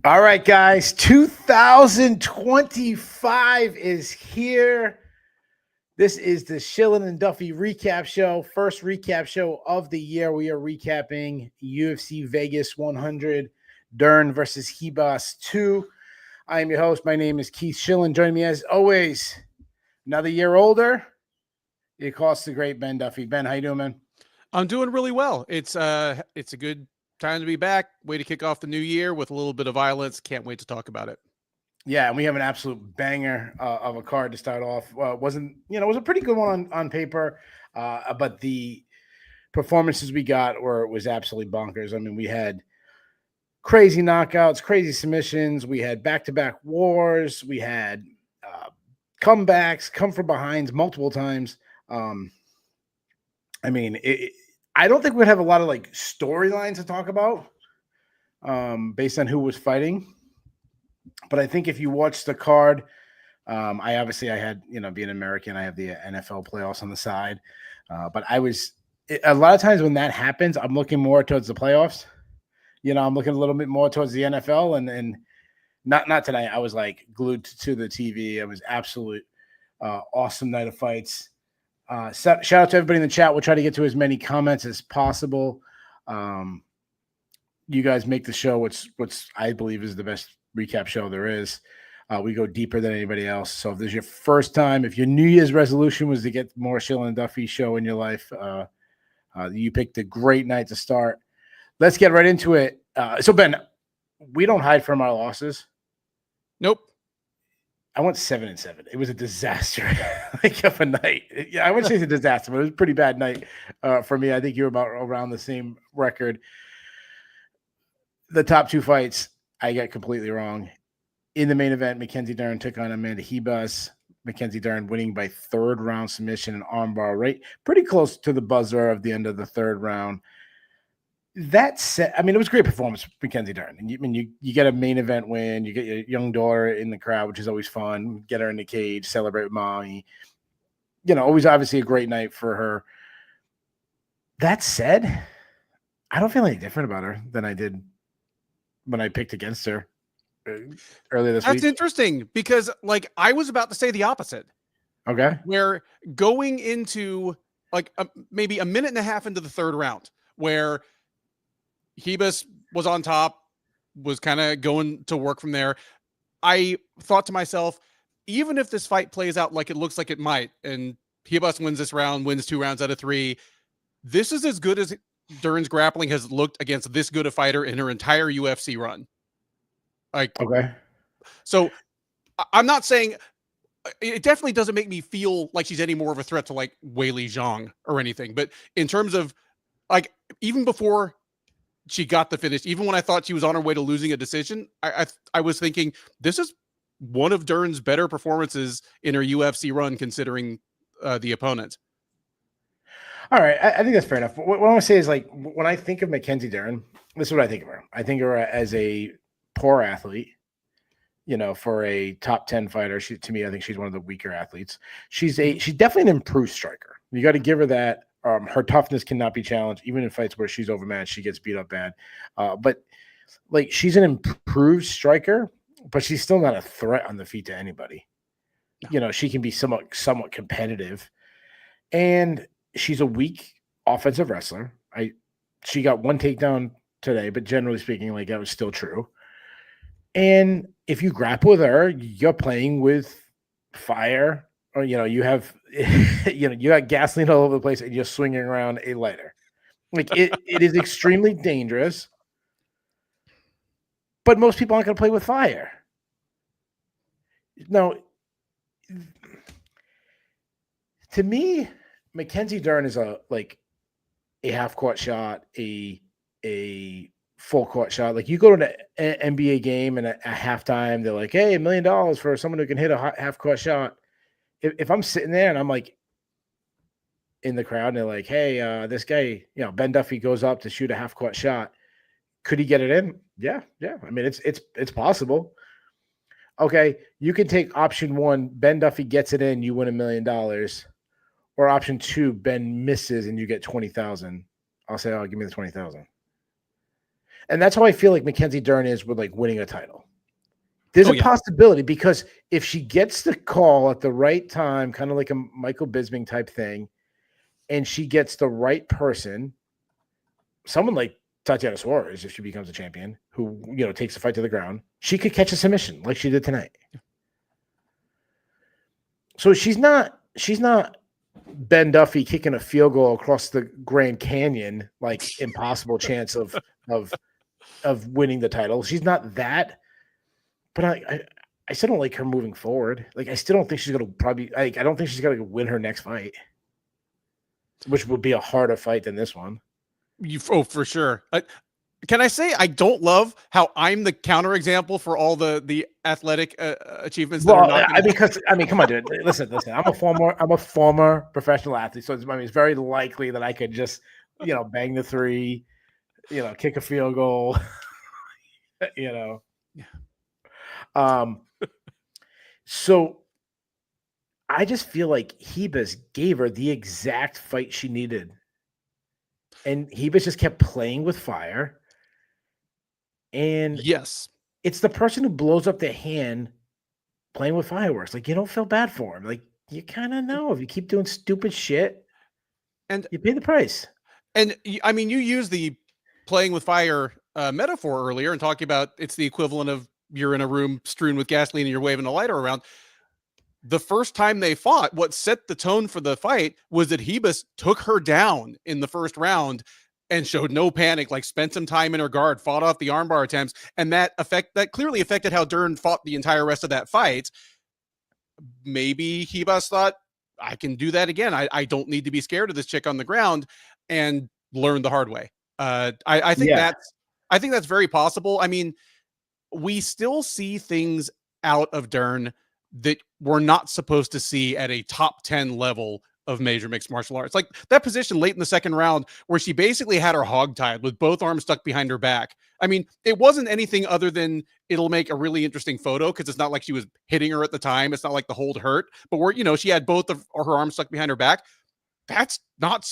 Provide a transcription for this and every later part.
All right, guys, 2025 is here. This is the Shillan and Duffy recap show, first recap show of the year. We are recapping UFC Vegas 100, Dern versus Ribas 2. I am your host. My name is Keith Shillan. Joining me as always, another year older, it costs the great Ben Duffy. Ben, how you doing, man? I'm doing really well. It's a good time to be back. Way to kick off the new year with a little bit of violence. Can't wait to talk about it. Yeah, and we have an absolute banger of a card to start off. It was a pretty good one on paper, but the performances we got was absolutely bonkers. I mean, we had crazy knockouts, crazy submissions. We had back-to-back wars. We had comebacks, come from behinds multiple times. I mean, I don't think we'd have a lot of like storylines to talk about based on who was fighting. But I think if you watch the card, I had, being American, I have the NFL playoffs on the side. But a lot of times when that happens, I'm looking more towards the playoffs. I'm looking a little bit more towards the NFL and not tonight. I was like glued to the TV. It was absolute awesome night of fights. Shout out to everybody in the chat. We'll try to get to as many comments as possible. You guys make the show what's I believe is the best recap show there is. We go deeper than anybody else. So if this is your first time, if your New Year's resolution was to get more Shillan and Duffy show in your life, you picked a great night to start. Let's get right into it. So Ben, we don't hide from our losses. Nope. I went 7-7. It was a disaster of a night. Yeah, I wouldn't say it's a disaster, but it was a pretty bad night for me. I think you're about around the same record. The top two fights, I got completely wrong. In the main event, Mackenzie Dern took on Amanda Ribas. Mackenzie Dern winning by third round submission and armbar, right? Pretty close to the buzzer of the end of the third round. That said, I mean, it was a great performance, Mackenzie Dern. And you get a main event win. You get your young daughter in the crowd, which is always fun. Get her in the cage, celebrate with mommy. Always obviously a great night for her. That said, I don't feel any different about her than I did when I picked against her earlier this week. That's interesting because, I was about to say the opposite. Okay. Where going into maybe a minute and a half into the third round, where Ribas was on top, was kind of going to work from there. I thought to myself, even if this fight plays out like it looks like it might, and Ribas wins this round, wins 2 rounds out of 3, this is as good as Dern's grappling has looked against this good a fighter in her entire UFC run. Okay. So I'm not saying it definitely doesn't make me feel like she's any more of a threat to Weili Zhang or anything. But in terms of even before she got the finish, even when I thought she was on her way to losing a decision, I was thinking this is one of Dern's better performances in her UFC run, considering the opponent. All right, I think that's fair enough. What I want to say is, when I think of Mackenzie Dern, this is what I think of her. I think of her as a poor athlete, for a top 10 fighter. To me, I think she's one of the weaker athletes. She's definitely an improved striker. You got to give her that. Her toughness cannot be challenged, even in fights where she's overmatched. She gets beat up bad. But she's an improved striker, but she's still not a threat on the feet to anybody. No. She can be somewhat competitive, and she's a weak offensive wrestler. She got one takedown today, but generally speaking, that was still true. And if you grapple with her, you're playing with fire, or you have you got gasoline all over the place, and you're swinging around a lighter. It is extremely dangerous. But most people aren't going to play with fire. Now, to me, Mackenzie Dern is a half court shot, a full court shot. You go to an NBA game and at halftime, they're like, hey, $1 million for someone who can hit a half court shot. If I'm sitting there and I'm in the crowd and they're like, hey, this guy, Ben Duffy goes up to shoot a half court shot. Could he get it in? Yeah. I mean, it's possible. Okay, you can take option 1, Ben Duffy gets it in, you win $1 million. Or option 2, Ben misses and you get $20,000. I'll say, give me the $20,000. And that's how I feel like Mackenzie Dern is with like winning a title. There's Oh, a yeah. possibility because if she gets the call at the right time, kind of like a Michael Bisping type thing, and she gets the right person, someone like Tatiana Suarez, if she becomes a champion, who takes the fight to the ground, she could catch a submission like she did tonight. So she's not Ben Duffy kicking a field goal across the Grand Canyon, like impossible chance of winning the title. She's not that, but I still don't like her moving forward. Like I still don't think she's gonna I don't think she's gonna win her next fight, which would be a harder fight than this one. For sure. Can I say I don't love how I'm the counterexample for all the athletic achievements that are not because come on, dude. Listen. I'm a former professional athlete, so it's very likely that I could just bang the three, kick a field goal, Yeah. So I just feel like Ribas gave her the exact fight she needed, and Ribas just kept playing with fire. And yes, it's the person who blows up their hand playing with fireworks. Like, you don't feel bad for him. Like, you kind of know if you keep doing stupid shit, and you pay the price. And I mean, you use the playing with fire metaphor earlier and talking about it's the equivalent of you're in a room strewn with gasoline and you're waving a lighter around. The first time they fought, what set the tone for the fight was that Ribas took her down in the first round and showed no panic, like spent some time in her guard, fought off the armbar attempts, and that clearly affected how Dern fought the entire rest of that fight. Maybe Ribas thought, I can do that again. I don't need to be scared of this chick on the ground, and learned the hard way. I think that's very possible. I mean, we still see things out of Dern that we're not supposed to see at a top 10 level of major mixed martial arts. Like that position late in the second round where she basically had her hogtied with both arms stuck behind her back. I mean, it wasn't anything other than it'll make a really interesting photo because it's not like she was hitting her at the time. It's not like the hold hurt, but where, she had both of her arms stuck behind her back. That's not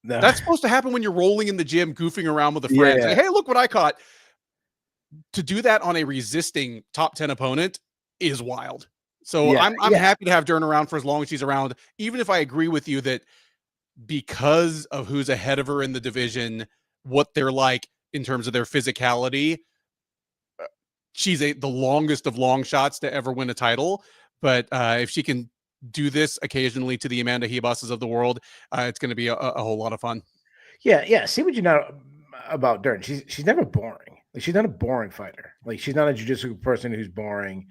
No. That's supposed to happen when you're rolling in the gym, goofing around with a friend. Yeah. Say, hey, look what I caught. To do that on a resisting top 10 opponent is wild. So I'm happy to have Dern around for as long as she's around, even if I agree with you that because of who's ahead of her in the division, what they're like in terms of their physicality, she's the longest of long shots to ever win a title. But if she can do this occasionally to the Amanda Ribases of the world, it's going to be a whole lot of fun. Yeah. See what you know about Dern. She's never boring. Like she's not a boring fighter. Like she's not a jiu-jitsu person who's boring.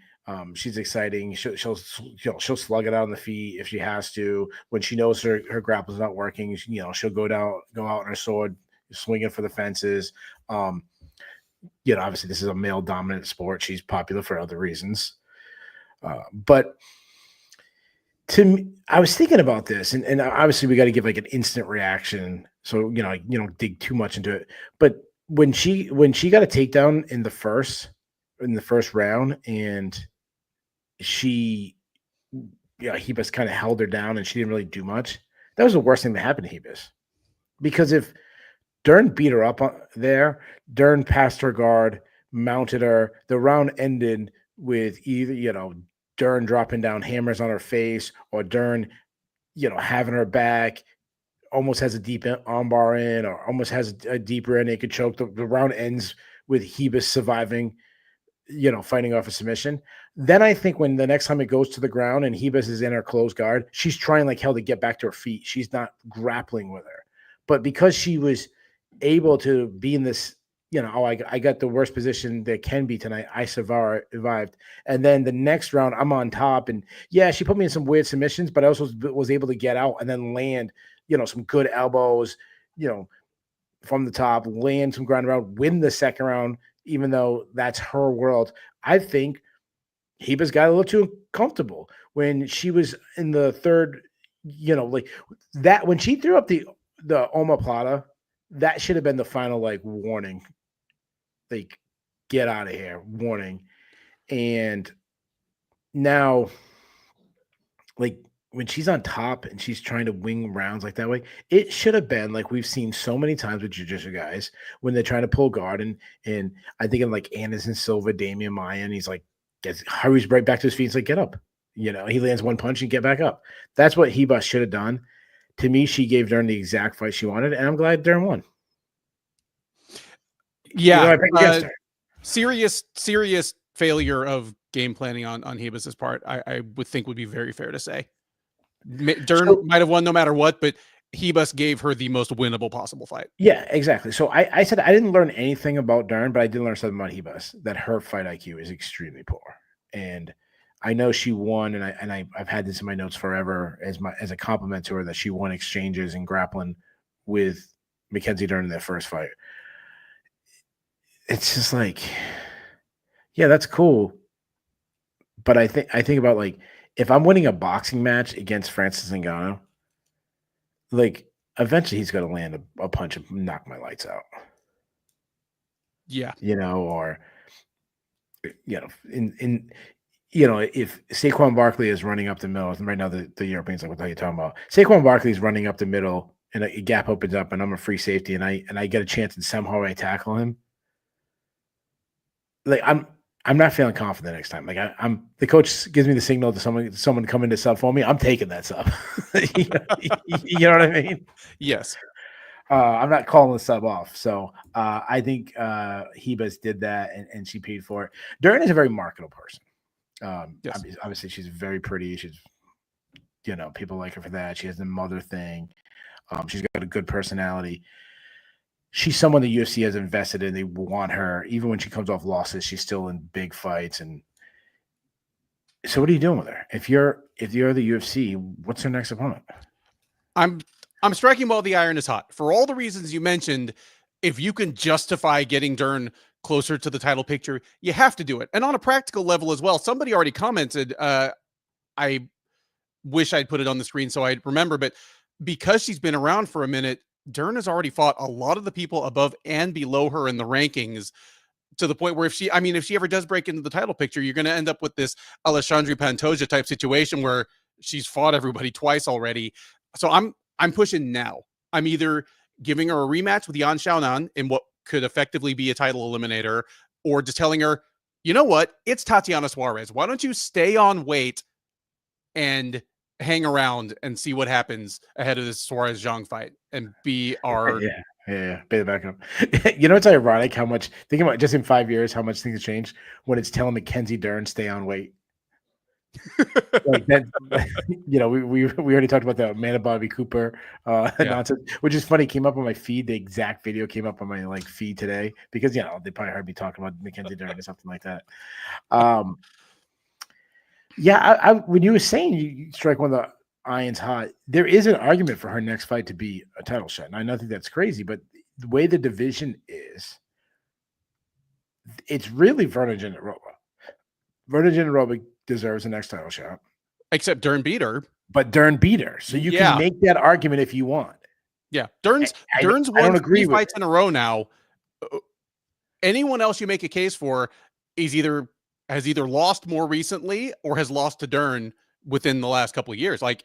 She's exciting. She'll slug it out on the feet if she has to. When she knows her grapple's not working, she'll go out on her sword, swinging for the fences. Obviously this is a male dominant sport. She's popular for other reasons. But to me, I was thinking about this, and obviously we got to give like an instant reaction. So you don't dig too much into it. But when she got a takedown in the first round, and Ribas kind of held her down, and she didn't really do much. That was the worst thing that happened to Ribas, because if Dern beat her up there, Dern passed her guard, mounted her. The round ended with either Dern dropping down hammers on her face, or Dern, having her back, almost has a deep armbar in, or almost has a deep rear naked choke. The round ends with Ribas surviving, fighting off a submission. Then I think when the next time it goes to the ground and Ribas is in her closed guard, she's trying like hell to get back to her feet. She's not grappling with her. But because she was able to be in this, I got the worst position there can be tonight, I survived. And then the next round, I'm on top. And yeah, she put me in some weird submissions, but I also was able to get out and then land, some good elbows, from the top, land some ground round, win the second round, even though that's her world. I think Ribas got a little too comfortable when she was in the third, like that, when she threw up the omoplata, that should have been the final like warning, like get out of here, warning. And now, like when she's on top and she's trying to wing rounds like that way, it should have been like we've seen so many times with jiu-jitsu guys when they're trying to pull guard and I think of like Anderson Silva, Damian Maya, and he's like hurries right back to his feet. He's like, get up. He lands one punch and get back up. That's what Ribas should have done. To me, she gave Dern the exact fight she wanted, and I'm glad Dern won. Yeah, I picked against her. Serious failure of game planning on Ribas's part. I would think would be very fair to say. Dern might have won no matter what, but Ribas gave her the most winnable possible fight. Yeah, exactly. So I said I didn't learn anything about Dern, but I did learn something about Ribas, that her fight IQ is extremely poor. And I know she won, and I've had this in my notes forever as a compliment to her that she won exchanges and grappling with Mackenzie Dern in their first fight. It's just like, yeah, that's cool. But I think about like if I'm winning a boxing match against Francis Ngannou, like eventually he's going to land a punch and knock my lights out. Yeah, or if Saquon Barkley is running up the middle, and right now the Europeans like, what the hell are you talking about? Saquon Barkley is running up the middle, and a gap opens up, and I'm a free safety, and I get a chance, and somehow I tackle him. Like I'm not feeling confident next time. Like I'm the coach gives me the signal to someone come in to sub for me. I'm taking that sub. you know what I mean? Yes. I'm not calling the sub off. So I think Ribas did that, and she paid for it. Dern is a very marketable person. Yes. Obviously, she's very pretty. She's, people like her for that. She has the mother thing. She's got a good personality. She's someone the UFC has invested in. They want her. Even when she comes off losses, she's still in big fights. And so what are you doing with her? If you're the UFC, what's her next opponent? I'm striking while the iron is hot. For all the reasons you mentioned, if you can justify getting Dern closer to the title picture, you have to do it. And on a practical level as well, somebody already commented, I wish I'd put it on the screen so I'd remember, but because she's been around for a minute, Dern has already fought a lot of the people above and below her in the rankings, to the point where if she ever does break into the title picture, you're going to end up with this Alexandre Pantoja type situation where she's fought everybody twice already. So I'm pushing now. I'm either giving her a rematch with Yan Xiaonan in what could effectively be a title eliminator, or just telling her, you know what, it's Tatiana Suarez. Why don't you stay on weight and hang around and see what happens ahead of this Suarez Zhang fight and be our pay the backup. It's ironic how much, think about just in 5 years how much things change when it's telling Mackenzie Dern stay on weight. Like that, we already talked about the Amanda Bobby Cooper nonsense, which is funny. Came up on my feed. The exact video came up on my feed today because they probably heard me talking about Mackenzie Dern or something like that. I when you were saying you strike one of the irons hot, there is an argument for her next fight to be a title shot. And I think that's crazy, but the way the division is, it's really Virna Jandiroba. Virna Jandiroba deserves the next title shot. Except Dern beat her. But Dern beat her. So you can make that argument if you want. Yeah. Dern's won 3 fights in a row now. Anyone else you make a case for has either lost more recently or has lost to Dern within the last couple of years. Like,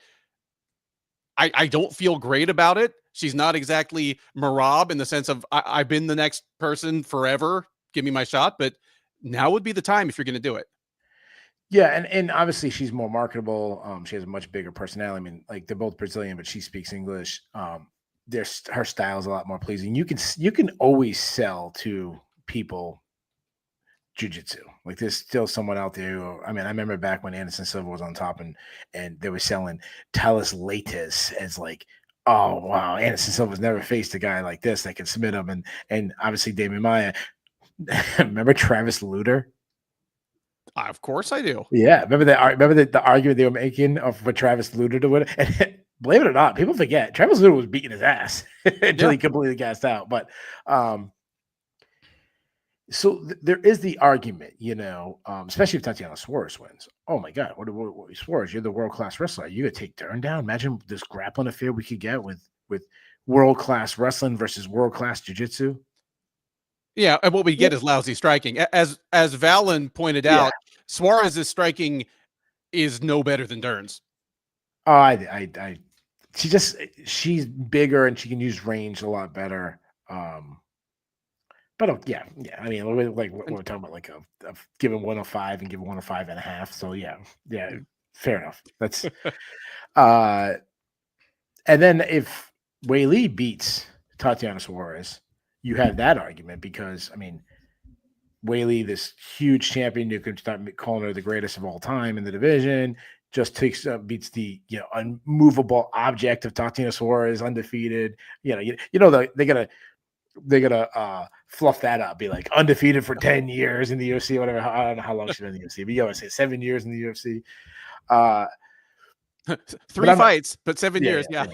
I don't feel great about it. She's not exactly Marab in the sense of I've been the next person forever. Give me my shot. But now would be the time if you're going to do it. Yeah, and obviously she's more marketable. She has a much bigger personality. I mean, like, they're both Brazilian, but she speaks English. Her style is a lot more pleasing. You can always sell to people jiu-jitsu. Like, there's still someone out there who, I remember back when Anderson Silva was on top and they were selling Talis Latis as like, oh wow, Anderson Silva's never faced a guy like this that can submit him, and obviously Damian Maya. Remember Travis Lutter? Of course I do. Yeah, remember the argument they were making for Travis Lutter to win? And believe it or not, people forget Travis Lutter was beating his ass until he completely gassed out. But so there is the argument, especially if Tatiana Suarez wins. Oh my God, what Suarez? You're the world class wrestler. You could take Dern down. Imagine this grappling affair we could get with world class wrestling versus world class jiu-jitsu. Yeah, and what we get is lousy striking. As Valen pointed out, Suarez's striking is no better than Dern's. Oh, she's bigger and she can use range a lot better. But yeah. I mean, like we're talking about, like a giving 105 and giving 105.5. So yeah, fair enough. That's and then if Weili beats Tatiana Suarez, you have that argument because I mean, Weili, this huge champion, you could start calling her the greatest of all time in the division. Just beats the unmovable object of Tatiana Suarez, undefeated. They're gonna fluff that up, be like undefeated for 10 years in the UFC, whatever. I don't know how long she's been in the UFC, but you always say 7 years in the UFC. 3 fights, but 7 years. Yeah.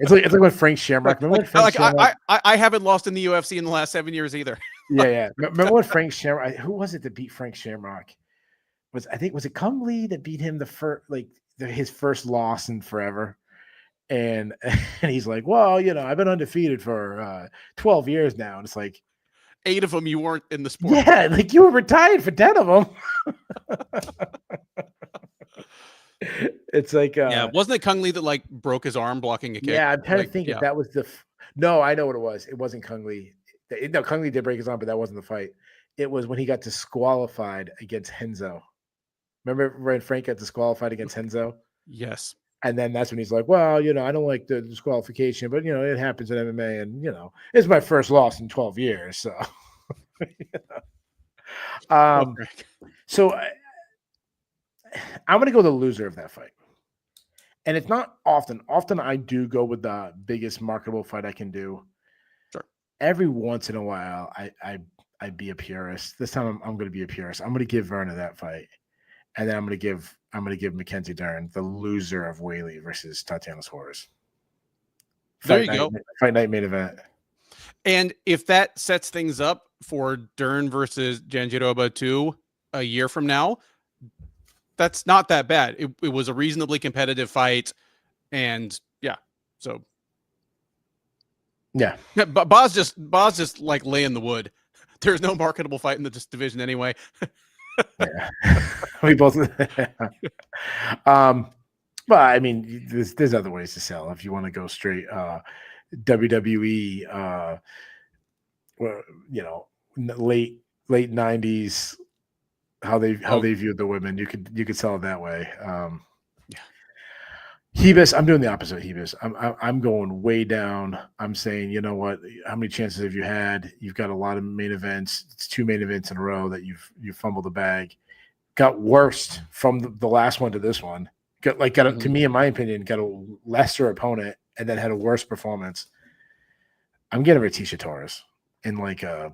It's like when Frank Shamrock. Remember when Frank Shamrock? I haven't lost in the UFC in the last 7 years either. Yeah. Remember when Frank Shamrock? Who was it that beat Frank Shamrock? Was it Kung Lee that beat him his first loss in forever? And he's like, well, I've been undefeated for 12 years now, and it's like 8 of them you weren't in the sport. Yeah, like you were retired for 10 of them. It's like wasn't it Kung Lee that like broke his arm blocking a kick? Yeah, I'm trying to think if that was no, I know what it was. It wasn't Kung Lee. No, Kung Lee did break his arm, but that wasn't the fight. It was when he got disqualified against Henzo. Remember when Frank got disqualified against Henzo? Yes. And then that's when he's like, well, I don't like the disqualification, but it happens in MMA, and it's my first loss in 12 years. So so I'm gonna go the loser of that fight. And it's not often. Often I do go with the biggest marketable fight I can do. Sure. Every once in a while, I'd be a purist. This time I'm going to be a purist. I'm going to give Verna that fight, and then I'm going to give Mackenzie Dern the loser of Weili versus Tatiana Suarez. There you go. Fight night main event. And if that sets things up for Dern versus Jandiroba 2 a year from now, that's not that bad. It was a reasonably competitive fight, and so But Boz just like laying the wood. There's no marketable fight in this division anyway. We both. But I mean, there's other ways to sell if you want to go straight. WWE, late 90s. How they viewed the women, you could sell it that way. Ribas, I'm doing the opposite of Ribas. I'm going way down. I'm saying, you know what? How many chances have you had? You've got a lot of main events. It's 2 main events in a row that you've fumbled the bag. Got worse from the last one to this one. To me, in my opinion, got a lesser opponent and then had a worse performance. I'm getting Ratisha Torres in like a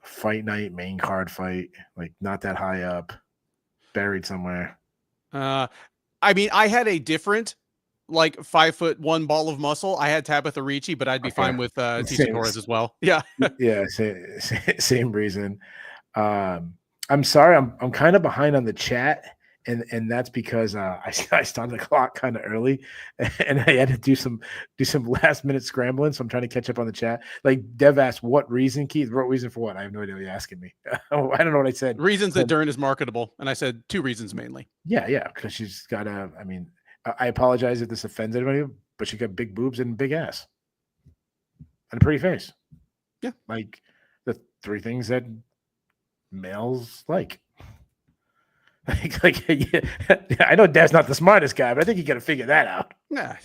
fight night main card fight, like not that high up, buried somewhere. I mean, I had a different like 5'1" ball of muscle. I had Tabitha Ricci, but I'd be fine with Ratisha Torres as well. Yeah. Same reason. I'm sorry, I'm kind of behind on the chat. And that's because I started the clock kind of early, and I had to do some last minute scrambling. So I'm trying to catch up on the chat. Like Dev asked, "What reason, Keith? What reason for what?" I have no idea what you're asking me. I don't know what I said. Reasons that Dern is marketable, and I said 2 reasons mainly. Yeah, because she's got a. I mean, I apologize if this offends anybody, but she got big boobs and big ass, and a pretty face. Yeah, like the 3 things that males like. I know Dad's not the smartest guy, but I think you got to figure that out. Yeah.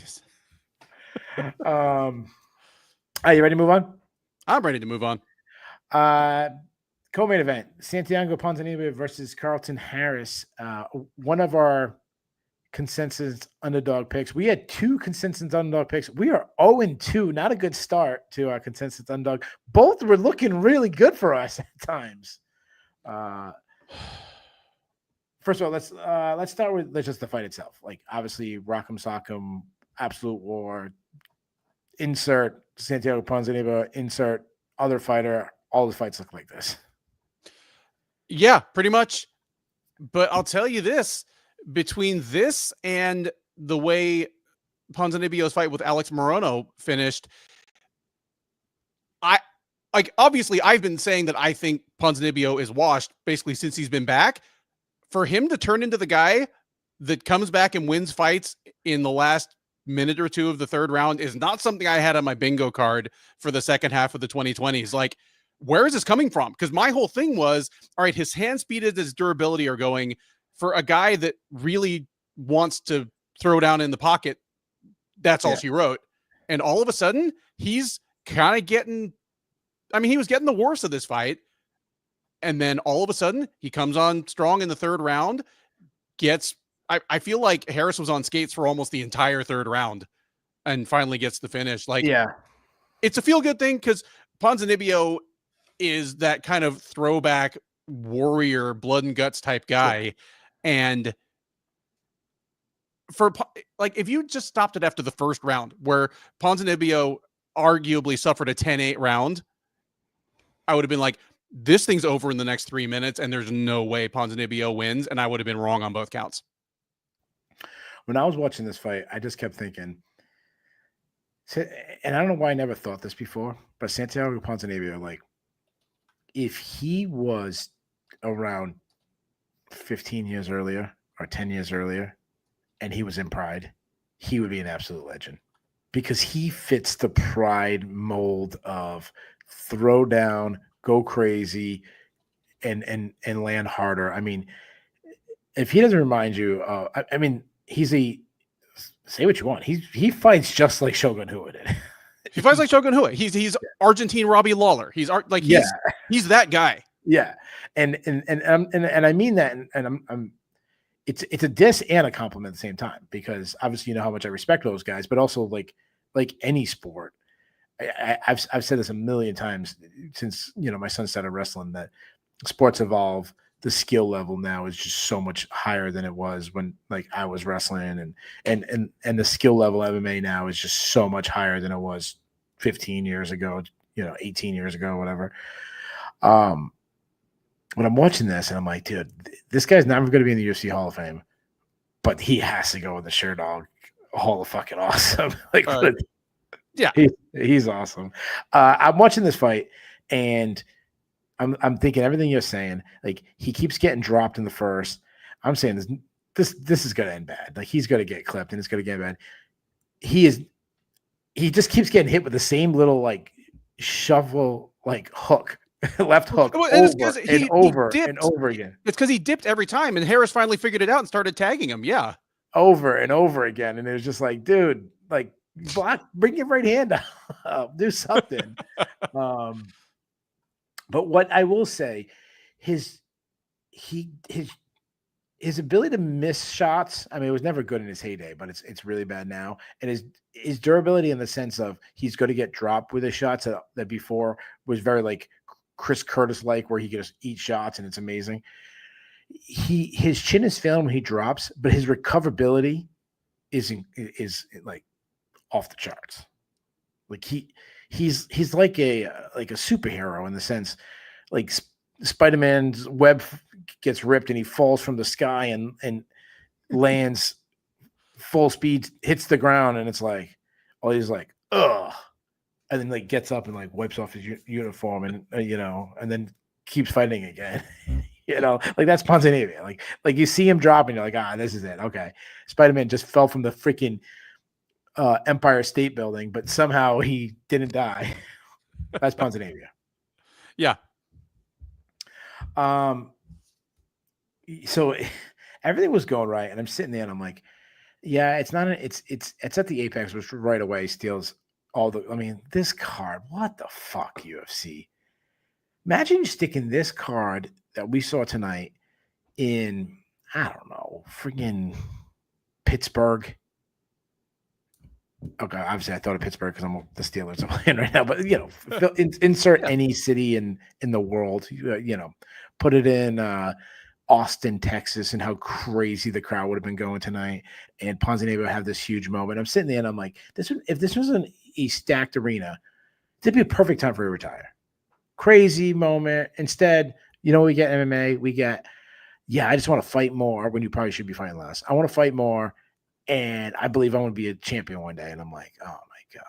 Are you ready to move on? I'm ready to move on. Co-main event: Santiago Ponzinibbio versus Carlton Harris. One of our consensus underdog picks. We had 2 consensus underdog picks. We are 0-2. Not a good start to our consensus underdog. Both were looking really good for us at times. First of all, let's start with just the fight itself. Like obviously, Rock'em Sock'em, absolute war. Insert Santiago Ponzinibbio. Insert other fighter. All the fights look like this. Yeah, pretty much. But I'll tell you this: between this and the way Ponzinibbio's fight with Alex Morono finished, obviously I've been saying that I think Ponzinibbio is washed basically since he's been back. For him to turn into the guy that comes back and wins fights in the last minute or two of the third round is not something I had on my bingo card for the second half of the 2020s. Like, where is this coming from? Because my whole thing was, all right, his hand speed and his durability are going for a guy that really wants to throw down in the pocket. That's all she wrote. And all of a sudden, he's kind of getting, I mean, he was getting the worst of this fight. And then all of a sudden, he comes on strong in the third round, gets, I feel like Harris was on skates for almost the entire third round and finally gets the finish. Like, it's a feel good thing because Ponzinibbio is that kind of throwback warrior, blood and guts type guy. Sure. And for like, if you just stopped it after the first round where Ponzinibbio arguably suffered a 10-8 round, I would have been like, this thing's over in the next 3 minutes and there's no way Ponzinibbio wins. And I would have been wrong on both counts. When I was watching this fight, I just kept thinking, and I don't know why I never thought this before, but Santiago Ponzinibbio, like, if he was around 15 years earlier or 10 years earlier and he was in Pride, he would be an absolute legend because he fits the Pride mold of throw down, go crazy, and land harder. I mean, if he doesn't remind you, I mean, he's say what you want. He fights just like Shogun Rua did. He fights like Shogun Rua. He's Argentine Robbie Lawler. He's that guy. Yeah, and I mean that, and I'm it's a diss and a compliment at the same time because obviously you know how much I respect those guys, but also like any sport, I've said this a million times since my son started wrestling that sports evolve. The skill level now is just so much higher than it was when like I was wrestling, and the skill level of MMA now is just so much higher than it was 15 years ago, 18 years ago, whatever. When I'm watching this and I'm like, dude, this guy's never going to be in the UFC Hall of Fame, but he has to go in the Sherdog Hall of fucking awesome. Like, yeah, he's awesome. I'm watching this fight and I'm thinking everything you're saying. Like, he keeps getting dropped in the first. I'm saying this is going to end bad. Like, he's going to get clipped and it's going to get bad. He just keeps getting hit with the same little like shovel like hook. Left hook over and over again. It's because he dipped every time, and Harris finally figured it out and started tagging him. Yeah, over and over again, and it was just like, dude, like block, bring your right hand up, do something. But what I will say, his ability to miss shots. I mean, it was never good in his heyday, but it's really bad now. And his durability in the sense of he's going to get dropped with his shots that before was very like Chris Curtis like, where he can just eat shots and it's amazing. His chin is failing when he drops, but his recoverability is like off the charts. Like he's like a superhero in the sense, like Spider-Man's web gets ripped and he falls from the sky and lands full speed, hits the ground, and it's like, oh, he's like, ugh. And then like gets up and like wipes off his uniform and and then keeps fighting again. Like that's Ponzinibbio. Like you see him drop and you're like, this is it. Okay, Spider-Man just fell from the freaking Empire State Building, but somehow he didn't die. That's Ponzinibbio. Yeah. So everything was going right, and I'm sitting there and I'm like, yeah, it's not. It's at the Apex, which right away steals all the. I mean, this card. What the fuck, UFC? Imagine sticking this card that we saw tonight in, I don't know, friggin' Pittsburgh. Okay, obviously I thought of Pittsburgh because I'm the Steelers are playing right now, but insert any city in the world, put it in Austin, Texas, and how crazy the crowd would have been going tonight. And Ponzinibbio would have this huge moment. I'm sitting there and I'm like, if this was a stacked arena, it'd be a perfect time for him to retire. Crazy moment. Instead, we get MMA. We get, I just want to fight more when you probably should be fighting less. I want to fight more, and I believe I want to be a champion one day. And I'm like, oh my God.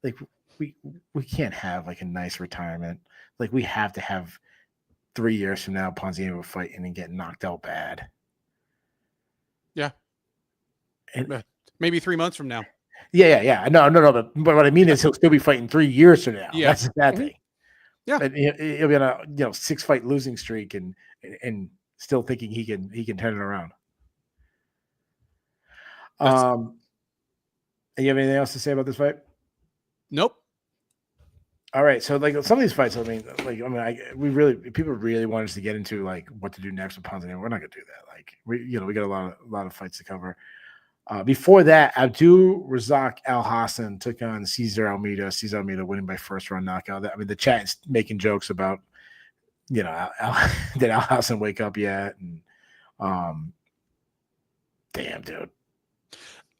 Like, we can't have like a nice retirement. Like, we have to have 3 years from now, Ponzinibbio fighting and getting knocked out bad. And maybe 3 months from now. yeah. No. But what I mean is he'll still be fighting 3 years from now. Yeah. That's that thing. Yeah. And he'll be on a 6-fight losing streak and still thinking he can turn it around. And you have anything else to say about this fight? Nope. All right, so like some of these fights, people really want us to get into like what to do next with Ponzinibbio. We're not gonna do that. Like we got a lot of fights to cover. Before that, Abdul Razak Al Hassan took on Cesar Almeida. Cesar Almeida winning by first round knockout. I mean, the chat's making jokes about, did Al Hassan wake up yet? And damn, dude.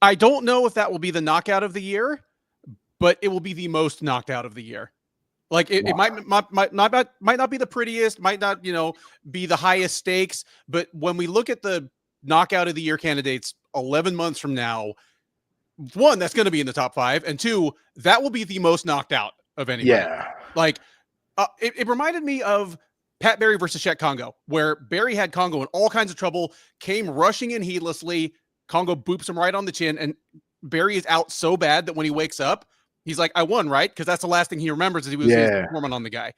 I don't know if that will be the knockout of the year, but it will be the most knocked out of the year. Like it might not be the prettiest, might not, be the highest stakes. But when we look at the knockout of the year candidates 11 months from now, one, that's going to be in the top 5. And 2, that will be the most knocked out of anybody. Yeah. Like it reminded me of Pat Barry versus Chet Congo, where Barry had Congo in all kinds of trouble, came rushing in heedlessly. Congo boops him right on the chin, and Barry is out so bad that when he wakes up, he's like, I won, right? Because that's the last thing he remembers is he was performing on the guy.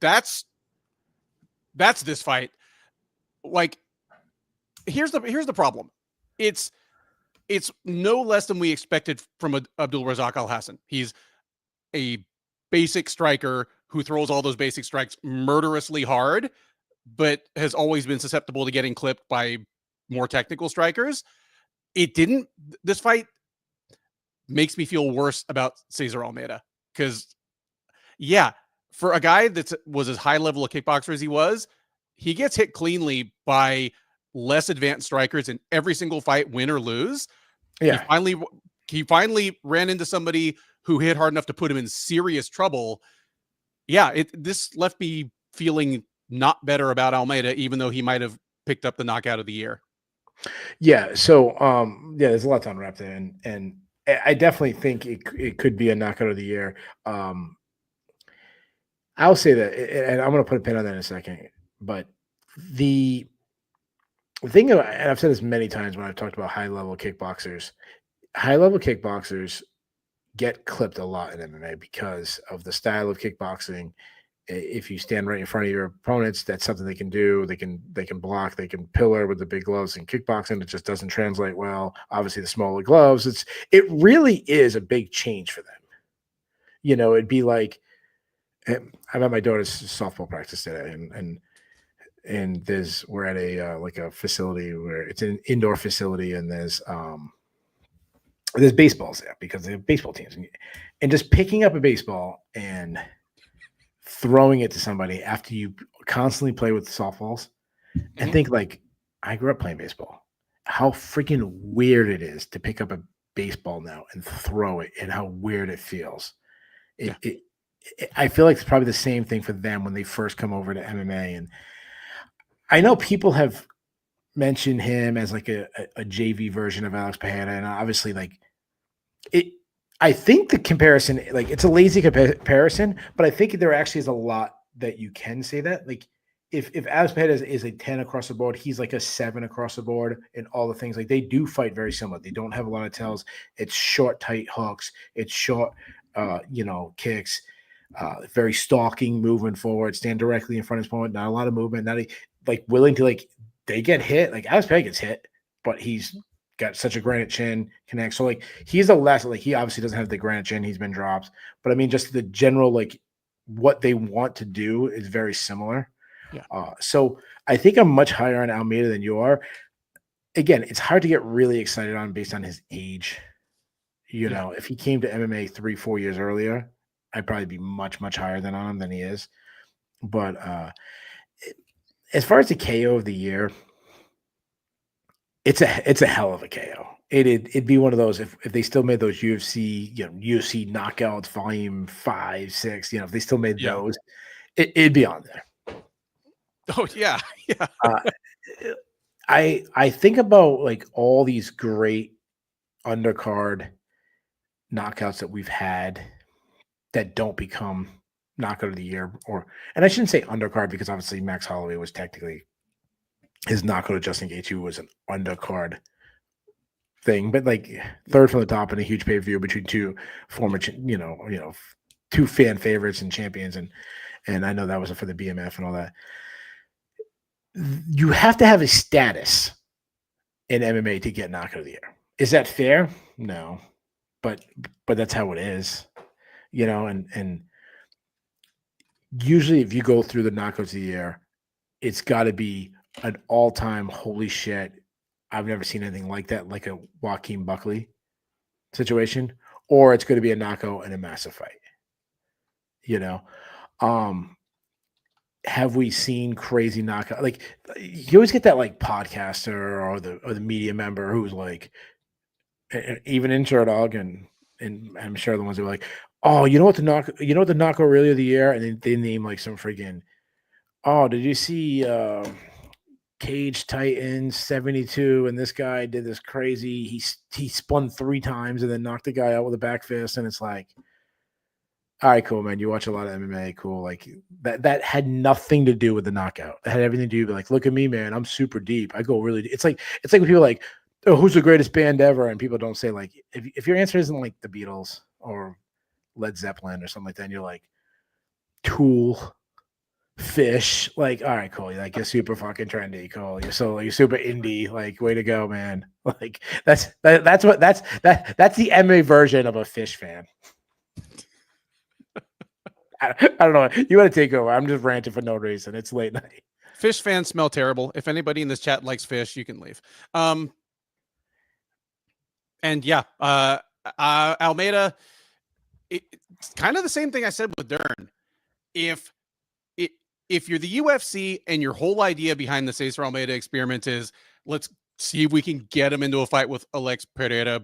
That's this fight. Like, here's the problem. It's no less than we expected from Abdul Razak Al Hassan. He's a basic striker who throws all those basic strikes murderously hard, but has always been susceptible to getting clipped by more technical strikers. This fight makes me feel worse about Cesar Almeida because, for a guy that was as high level a kickboxer as he was, he gets hit cleanly by less advanced strikers in every single fight, win or lose. Yeah. He finally ran into somebody who hit hard enough to put him in serious trouble. Yeah, this left me feeling not better about Almeida, even though he might have picked up the knockout of the year. Yeah. So, there's a lot to unwrap there, and I definitely think it could be a knockout of the year. I'll say that, and I'm going to put a pin on that in a second. But the thing, and I've said this many times when I've talked about high-level kickboxers get clipped a lot in MMA because of the style of kickboxing. If you stand right in front of your opponents, that's something they can do. They can block, they can pillar with the big gloves. In kickboxing, it just doesn't translate well. Obviously, the smaller gloves, it really is a big change for them. It'd be like, I'm at my daughter's softball practice today, and we're at a facility where it's an indoor facility, and there's baseballs there because they have baseball teams, and just picking up a baseball and throwing it to somebody after you constantly play with softballs and think like, I grew up playing baseball. How freaking weird it is to pick up a baseball now and throw it, and how weird it feels. I feel like it's probably the same thing for them when they first come over to MMA. And I know people have mentioned him as like a JV version of Alex Pereira, and obviously like it. I think the comparison, like, it's a lazy comparison, but I think there actually is a lot that you can say that. Like, if Alex Pereira is a 10 across the board, he's like a 7 across the board, and all the things. Like, they do fight very similar. They don't have a lot of tells. It's short, tight hooks. It's short, kicks. Very stalking, moving forward, stand directly in front of his opponent. Not a lot of movement. Not like willing to they get hit. Like, Alex Pereira gets hit, but he's got such a granite chin, connect. So like he's a less, like, he obviously doesn't have the granite chin. He's been dropped, but I mean, just the general, like, what they want to do is very similar. Yeah. So I think I'm much higher on Almeida than you are. Again, it's hard to get really excited on based on his age. If he came to MMA 3-4 years earlier, I'd probably be much, much higher than on him than he is. But as far as the KO of the year, it's a hell of a KO. It'd be one of those if they still made those UFC knockouts volume 5, 6, if they still made those, it'd be on there. Oh yeah. Yeah. I think about like all these great undercard knockouts that we've had that don't become knockout of the year, and I shouldn't say undercard because obviously Max Holloway was technically his knockout of Justin Gaethje was an undercard thing, but like third from the top in a huge pay-per-view between two former, two fan favorites and champions, and I know that was for the BMF and all that. You have to have a status in MMA to get knockout of the year. Is that fair? No, but that's how it is, and usually if you go through the knockouts of the year, it's got to be an all-time holy shit. I've never seen anything like that, like a Joaquin Buckley situation, or it's going to be a knockout and a massive fight. Have we seen crazy knockout? Like you always get that like podcaster or the media member who's like, even in Sherdog and I'm sure the ones who are like, oh, you know what the knockout really of the year, and then they name like some freaking, oh, did you see Cage Titans 72 and this guy did this crazy, he spun 3 times and then knocked the guy out with a back fist, and it's like, all right, cool, man. You watch a lot of MMA, cool. Like that had nothing to do with the knockout. It had everything to do with like, look at me, man. I'm super deep. I go really deep. It's like when people are like, oh, who's the greatest band ever? And people don't say like, if your answer isn't like the Beatles or Led Zeppelin or something like that, and you're like Tool, Fish, like, all right, cool. Like you're super fucking trendy, cool. You're super indie, like, way to go, man. Like that's the MMA version of a Fish fan. I don't know. You want to take over? I'm just ranting for no reason. It's late night. Fish fans smell terrible. If anybody in this chat likes fish, you can leave. And yeah, Almeida, it's kind of the same thing I said with Dern. If you're the UFC and your whole idea behind the Cesar Almeida experiment is let's see if we can get him into a fight with Alex Pereira,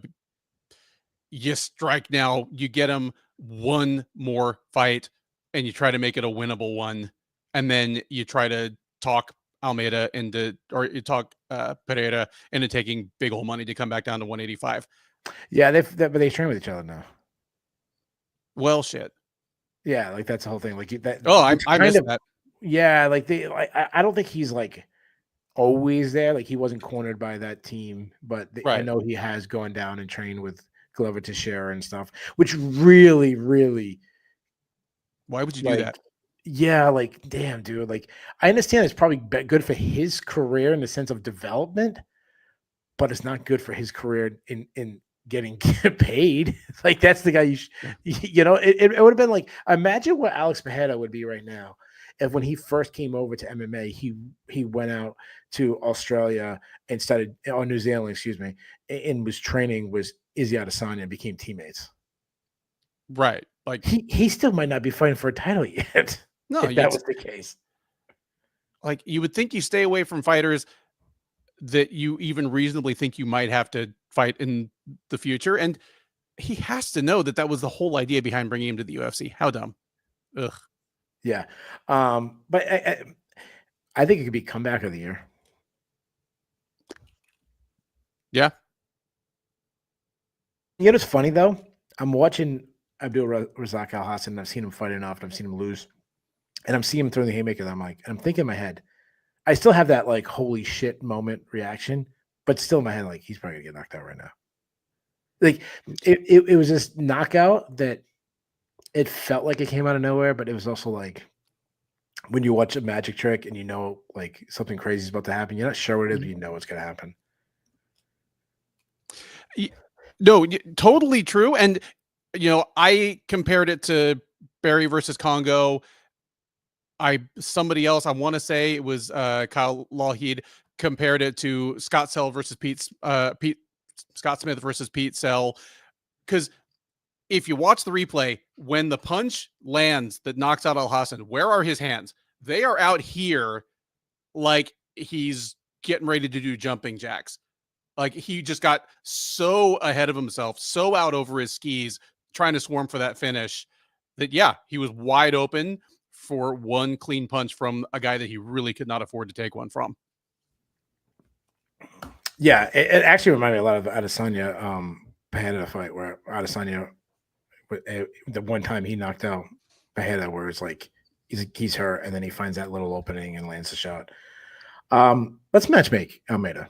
you strike now, you get him one more fight and you try to make it a winnable one. And then you try to talk Almeida or you talk Pereira into taking big old money to come back down to 185. Yeah, but they train with each other now. Well, shit. Yeah, like that's the whole thing. Like that. Oh, I missed that. Yeah, like I don't think he's like always there. Like he wasn't cornered by that team, but Right. I know he has gone down and trained with Glover Teixeira and stuff, which really, really. Why would you do that? Yeah, like damn, dude. Like I understand it's probably good for his career in the sense of development, but it's not good for his career in getting paid. Like that's the guy it would have been like, imagine what Alex Pereira would be right now if when he first came over to MMA, he went out to Australia and started, or New Zealand, excuse me, and was training with Izzy Adesanya and became teammates. Right. Like he still might not be fighting for a title yet. No, if that was the case. Like you would think you stay away from fighters that you even reasonably think you might have to fight in the future. And he has to know that was the whole idea behind bringing him to the UFC. How dumb. Ugh. Yeah. But I think it could be comeback of the year. Yeah. You know what's funny though? I'm watching Abdul Razak Al Hassan, and I've seen him fight enough, and I've seen him lose. And I'm seeing him throwing the haymaker, and I'm thinking in my head, I still have that like holy shit moment reaction, but still in my head, like he's probably gonna get knocked out right now. Like it was this knockout that it felt like it came out of nowhere, but it was also like when you watch a magic trick and you know like something crazy is about to happen. You're not sure what it is, but you know what's gonna happen. No, totally true. And I compared it to Barry versus Congo. Somebody else, I want to say it was Kyle Lawheed, compared it to Scott Sell versus Scott Smith versus Pete Sell. Because if you watch the replay, when the punch lands that knocks out Al Hassan, where are his hands? They are out here like he's getting ready to do jumping jacks. Like he just got so ahead of himself, so out over his skis, trying to swarm for that finish that, yeah, he was wide open for one clean punch from a guy that he really could not afford to take one from. Yeah, it actually reminded me a lot of Adesanya Pereira fight, where Adesanya, the one time he knocked out Pereira, where it's like he's hurt, and then he finds that little opening and lands the shot. Let's matchmake Almeida.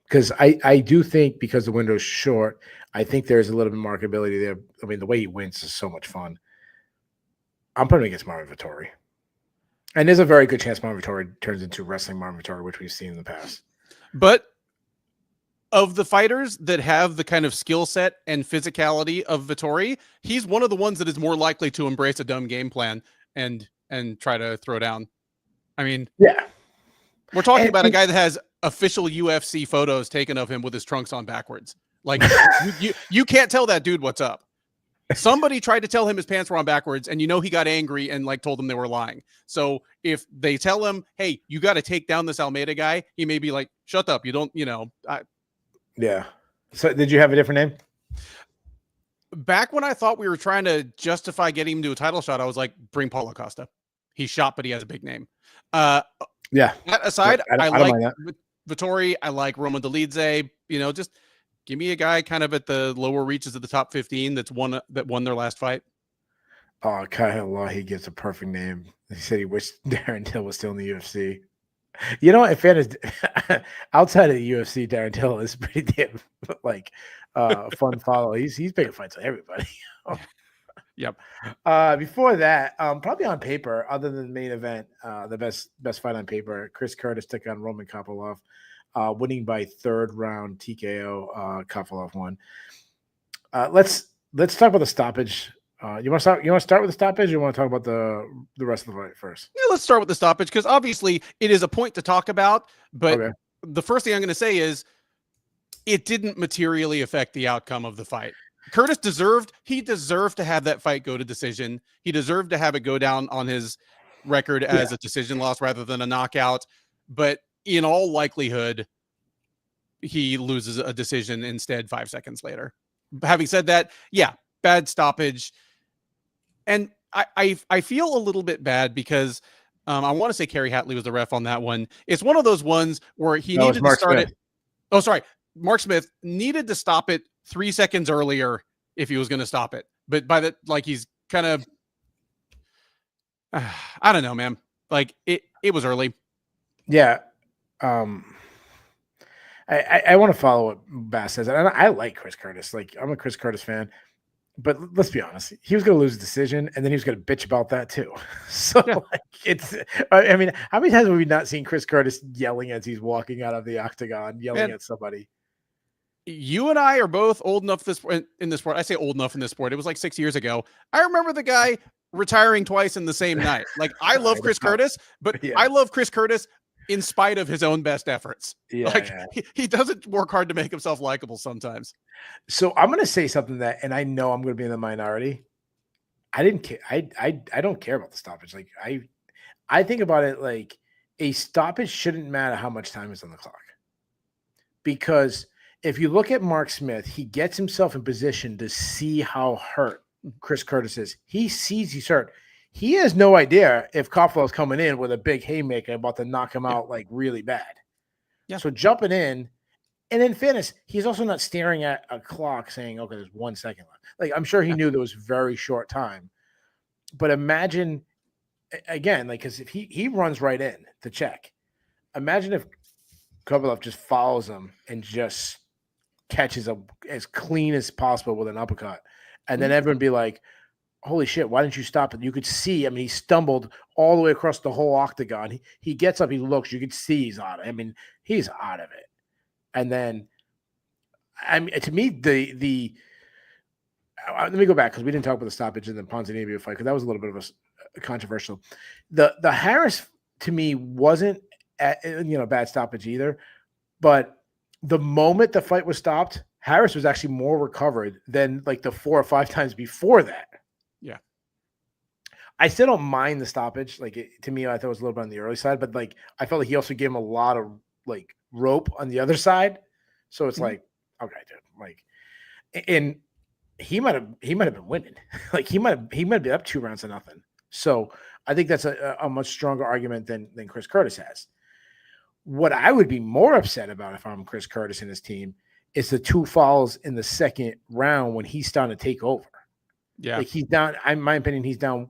because I do think because the window's short, I think there's a little bit of marketability there. I mean, the way he wins is so much fun. I'm putting him against Marvin Vettori. And there's a very good chance Marvin Vettori turns into wrestling Marvin Vettori, which we've seen in the past. But of the fighters that have the kind of skill set and physicality of Vettori, he's one of the ones that is more likely to embrace a dumb game plan and try to throw down. I mean, yeah, we're talking about a guy that has official UFC photos taken of him with his trunks on backwards. Like you can't tell that dude what's up. Somebody tried to tell him his pants were on backwards, and he got angry and like told them they were lying. So if they tell him, "Hey, you got to take down this Almeida guy," he may be like, "Shut up, you don't." Yeah. So did you have a different name? Back when I thought we were trying to justify getting him to a title shot, I was like, "Bring Paulo Costa. He's shot, but he has a big name." Yeah. That aside, I like Vettori. I like Roman Dolidze. Just give me a guy kind of at the lower reaches of the top 15 that won their last fight. Oh, Kyle Law, he gives a perfect name. He said he wished Darren Till was still in the UFC. In fairness, outside of the UFC, Darren Till is pretty damn fun follow. He's picking fights with everybody. Yep. Before that, probably on paper, other than the main event, the best fight on paper, Chris Curtis took on Roman Kopylov, winning by third round TKO. Kopylov won. Let's talk about the stoppage. You want to start with the stoppage, or you want to talk about the rest of the fight first? Yeah, let's start with the stoppage because obviously it is a point to talk about. But okay. The first thing I'm going to say is it didn't materially affect the outcome of the fight. Curtis deserved to have that fight go to decision. He deserved to have it go down on his record as a decision loss rather than a knockout. But in all likelihood, he loses a decision instead 5 seconds later. Having said that, bad stoppage. And I feel a little bit bad because I want to say Kerry Hatley was the ref on that one. It's one of those ones where he needed to start it. Oh, sorry. Mark Smith needed to stop it 3 seconds earlier if he was going to stop it. But by that, he's kind of, I don't know, man. It was early. Yeah. I want to follow what Bass says. And I like Chris Curtis. I'm a Chris Curtis fan. But let's be honest, he was going to lose a decision, and then he was going to bitch about that too. So I mean, how many times have we not seen Chris Curtis yelling as he's walking out of the octagon, yelling at somebody? You and I are both old enough in this sport. I say old enough in this sport. It was like 6 years ago. I remember the guy retiring twice in the same night. I love Chris Curtis, but I love Chris Curtis in spite of his own best efforts. He doesn't work hard to make himself likable sometimes. So I'm going to say something that, and I know I'm going to be in the minority. I didn't care. I don't care about the stoppage. I think about it like a stoppage shouldn't matter how much time is on the clock. Because if you look at Mark Smith, he gets himself in position to see how hurt Chris Curtis is. He sees he's hurt. He has no idea if Kopylov's coming in with a big haymaker about to knock him out really bad. Yeah. So jumping in, and in fairness, he's also not staring at a clock saying, okay, there's 1 second left. I'm sure he knew there was very short time. But imagine, again, because if he runs right in to check, imagine if Kopylov just follows him and just catches him as clean as possible with an uppercut. And then everyone be like, holy shit, why didn't you stop it? You could see, he stumbled all the way across the whole octagon. He gets up, he looks, you could see he's out of it. He's out of it. And then, to me, let me go back because we didn't talk about the stoppage in the Ponzinibbio fight because that was a little bit of a controversial. The Harris, to me, wasn't bad stoppage either. But the moment the fight was stopped, Harris was actually more recovered than the 4 or 5 times before that. Yeah. I still don't mind the stoppage. To me, I thought it was a little bit on the early side, but I felt like he also gave him a lot of rope on the other side. So it's okay, dude. And he might have been winning. He might be up 2 rounds to nothing. So I think that's a much stronger argument than Chris Curtis has. What I would be more upset about if I'm Chris Curtis and his team is the 2 falls in the second round when he's starting to take over. Yeah. He's down, in my opinion, he's down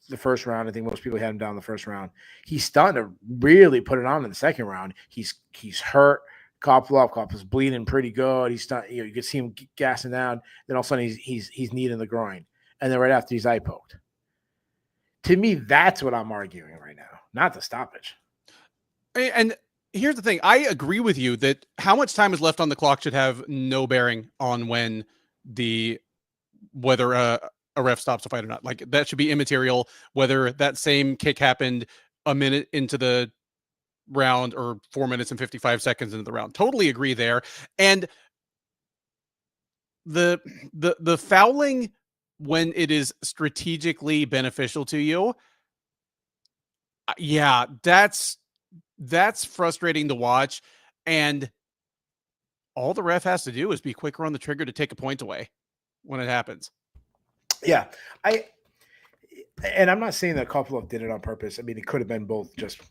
the first round. I think most people had him down the first round. He's starting to really put it on in the second round. He's hurt. Koplov is bleeding pretty good. He's not, you could see him gassing down. Then all of a sudden he's kneed in the groin, and then right after he's eye poked. To me, that's what I'm arguing right now, not the stoppage. And here's the thing. I agree with you that how much time is left on the clock should have no bearing on whether a ref stops a fight or not. Like, that should be immaterial, whether that same kick happened a minute into the round or 4 minutes and 55 seconds into the round. Totally agree there. And the fouling when it is strategically beneficial to you, yeah, that's frustrating to watch. And all the ref has to do is be quicker on the trigger to take a point away when it happens. Yeah, I'm not saying that Koplov did it on purpose. I mean, it could have been both just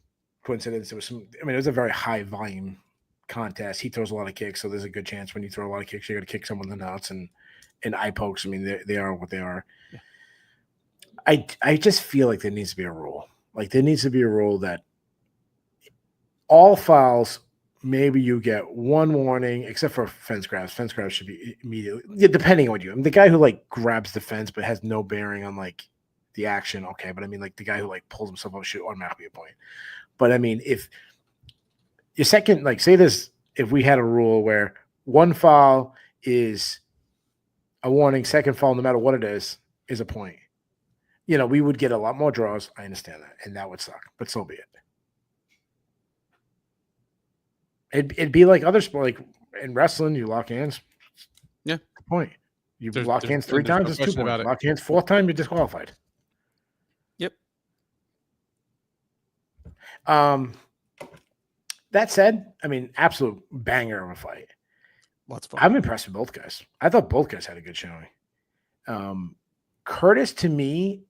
coincidence. It was a very high volume contest. He throws a lot of kicks, so there's a good chance when you throw a lot of kicks, you're going to kick someone in the nuts and eye pokes. I mean, they are what they are. Yeah. I just feel like there needs to be a rule. Like, there needs to be a rule that all fouls, maybe you get one warning, except for fence grabs. Fence grabs should be immediately, depending on what you do. I mean, the guy who like grabs the fence but has no bearing on like the action, okay. But I mean, like the guy who like pulls himself up should automatically be a point. But I mean, if your second, like, say this, if we had a rule where one foul is a warning, second foul, no matter what it is a point, we would get a lot more draws. I understand that, and that would suck, but so be it. It'd be like other sport, like in wrestling, you lock hands. Yeah, point. You lock hands 3 times, it's 2 points. Lock hands 4th time, you're disqualified. Yep. That said, I mean, absolute banger of a fight. Lots of fun. I'm impressed with both guys. I thought both guys had a good showing. Curtis, to me,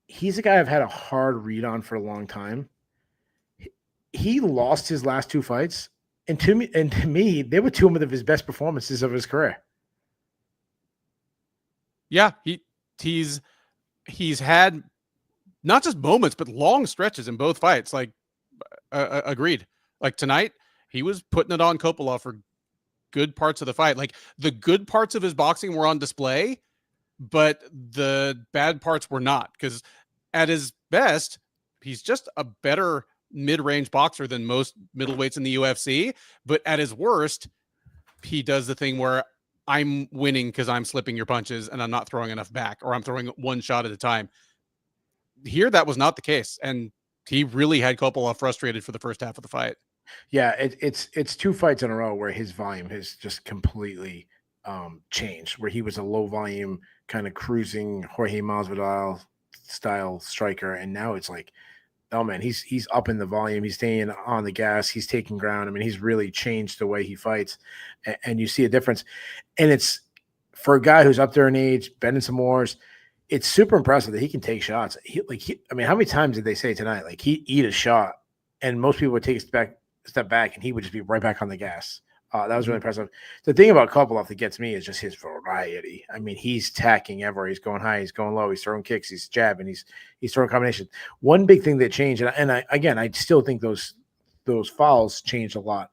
he's a guy I've had a hard read on for a long time. He lost his last 2 fights, and to me, they were 2 of his best performances of his career. Yeah, he's had not just moments, but long stretches in both fights. Like, agreed. Like tonight, he was putting it on Kopylov for good parts of the fight. Like, the good parts of his boxing were on display, but the bad parts were not. Because at his best, he's just a better mid-range boxer than most middleweights in the UFC. But at his worst, he does the thing where I'm winning because I'm slipping your punches and I'm not throwing enough back, or I'm throwing one shot at a time. Here, that was not the case. And he really had Kopylov frustrated for the first half of the fight. Yeah, it's 2 fights in a row where his volume has just completely changed, where he was a low volume kind of cruising Jorge Masvidal style striker, and now it's like, oh man, he's up in the volume, he's staying on the gas, he's taking ground. I mean, he's really changed the way he fights, and you see a difference. And it's, for a guy who's up there in age, been in some wars, it's super impressive that he can take shots. I mean, how many times did they say tonight, like, he'd eat a shot and most people would take a step back and he would just be right back on the gas. That was really impressive. The thing about Kopylov that gets me is just his variety. I mean, he's tacking everywhere. He's going high, he's going low, he's throwing kicks, he's jabbing, he's throwing combinations. One big thing that changed, and I still think those fouls changed a lot,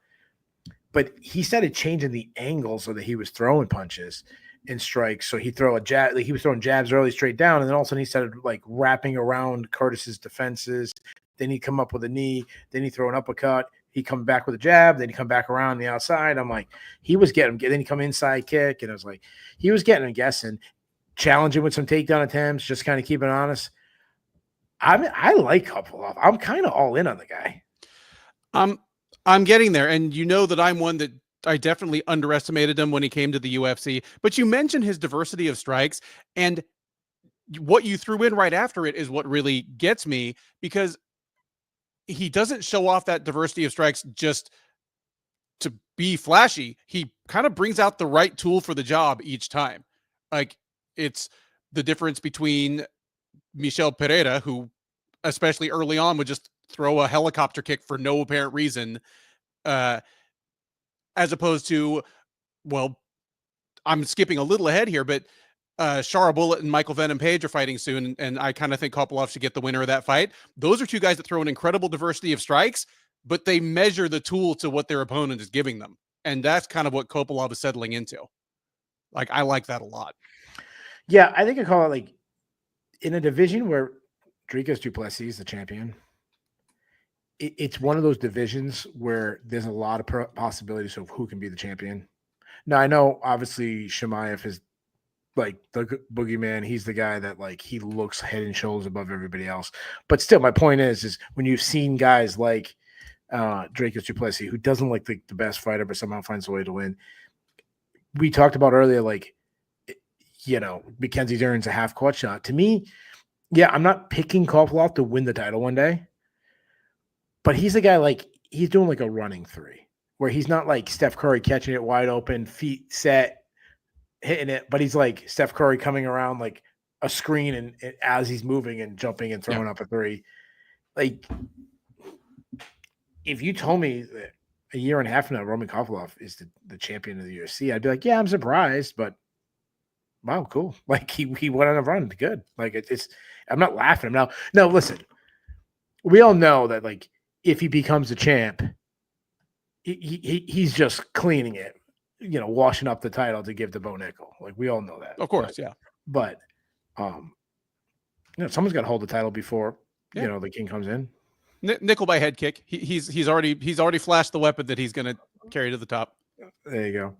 but he started changing the angles so that he was throwing punches and strikes. So he'd throw a jab, like he was throwing jabs early straight down, and then all of a sudden he started like wrapping around Curtis's defenses. Then he'd come up with a knee, then he'd throw an uppercut. He'd come back with a jab, then he'd come back around the outside. I'm like, he was getting him. Then he'd come inside kick, and I was like, he was getting him guessing, challenging with some takedown attempts, just kind of keeping honest. I like Kopylov. I'm kind of all in on the guy. I'm getting there, and you know that I'm one that I definitely underestimated him when he came to the UFC. But you mentioned his diversity of strikes, and what you threw in right after it is what really gets me, because he doesn't show off that diversity of strikes just to be flashy. He kind of brings out the right tool for the job each time. Like, it's the difference between Michel Pereira, who especially early on would just throw a helicopter kick for no apparent reason, as opposed to, well, I'm skipping a little ahead here, but Shara Bullet and Michael Venom Page are fighting soon, and I kind of think Kopylov should get the winner of that fight. Those are 2 guys that throw an incredible diversity of strikes, but they measure the tool to what their opponent is giving them. And that's kind of what Kopylov is settling into. Like, I like that a lot. Yeah, I think I call it like in a division where Dricus du Plessis is the champion. It's one of those divisions where there's a lot of possibilities of who can be the champion. Now, I know obviously Chimaev is like the boogeyman. He's the guy that like he looks head and shoulders above everybody else. But still, my point is when you've seen guys like Dricus du Plessis, who doesn't look like the best fighter, but somehow finds a way to win. We talked about earlier, like, you know, Mackenzie Dern's a half court shot. To me, yeah, I'm not picking Kopylov to win the title one day, but he's the guy like he's doing like a running three where he's not like Steph Curry catching it wide open, feet set, hitting it, but he's like Steph Curry coming around like a screen and as he's moving and jumping and throwing up a three. Like, if you told me that a year and a half from now Roman Kopylov is the champion of the UFC, I'd be like, yeah, I'm surprised, but wow, cool. Like he went on a run, good. Like it's I'm not laughing. No, listen, we all know that like if he becomes a champ, he's just cleaning it, you know, washing up the title to give to Bo Nickel. Like we all know that. Of course, But you know, someone's got to hold the title before you know the king comes in. Nickel by head kick. He's already flashed the weapon that he's going to carry to the top. There you go.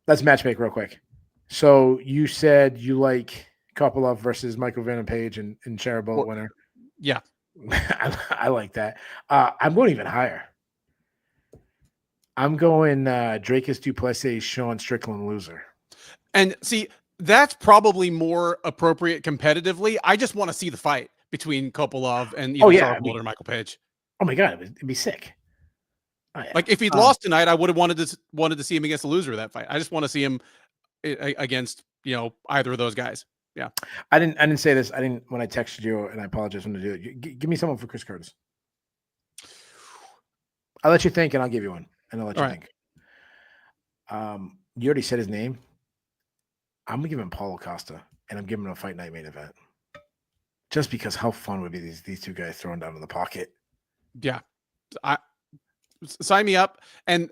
Let's matchmake real quick. So you said you like Kopylov versus Michael Venom Page and Share Bullet winner. Yeah. I like that. I'm going even higher. I'm going Dricus du Plessis, Sean Strickland loser. And see, that's probably more appropriate competitively. I just want to see the fight between Kopylov and Charles Mulder and Michael Page. Oh my God, it'd be sick. Oh, yeah. Like if he'd lost tonight, I would have wanted to see him against the loser of that fight. I just want to see him against, you know, either of those guys. Yeah. I didn't say this. I didn't when I texted you, and I apologize when to do it. Give me someone for Chris Curtis. I'll let you think, and I'll give you one, and I'll let you think. You already said his name. I'm gonna give him Paulo Costa, and I'm giving him a fight night main event. Just because how fun would be these two guys throwing down in the pocket? Yeah, sign me up. And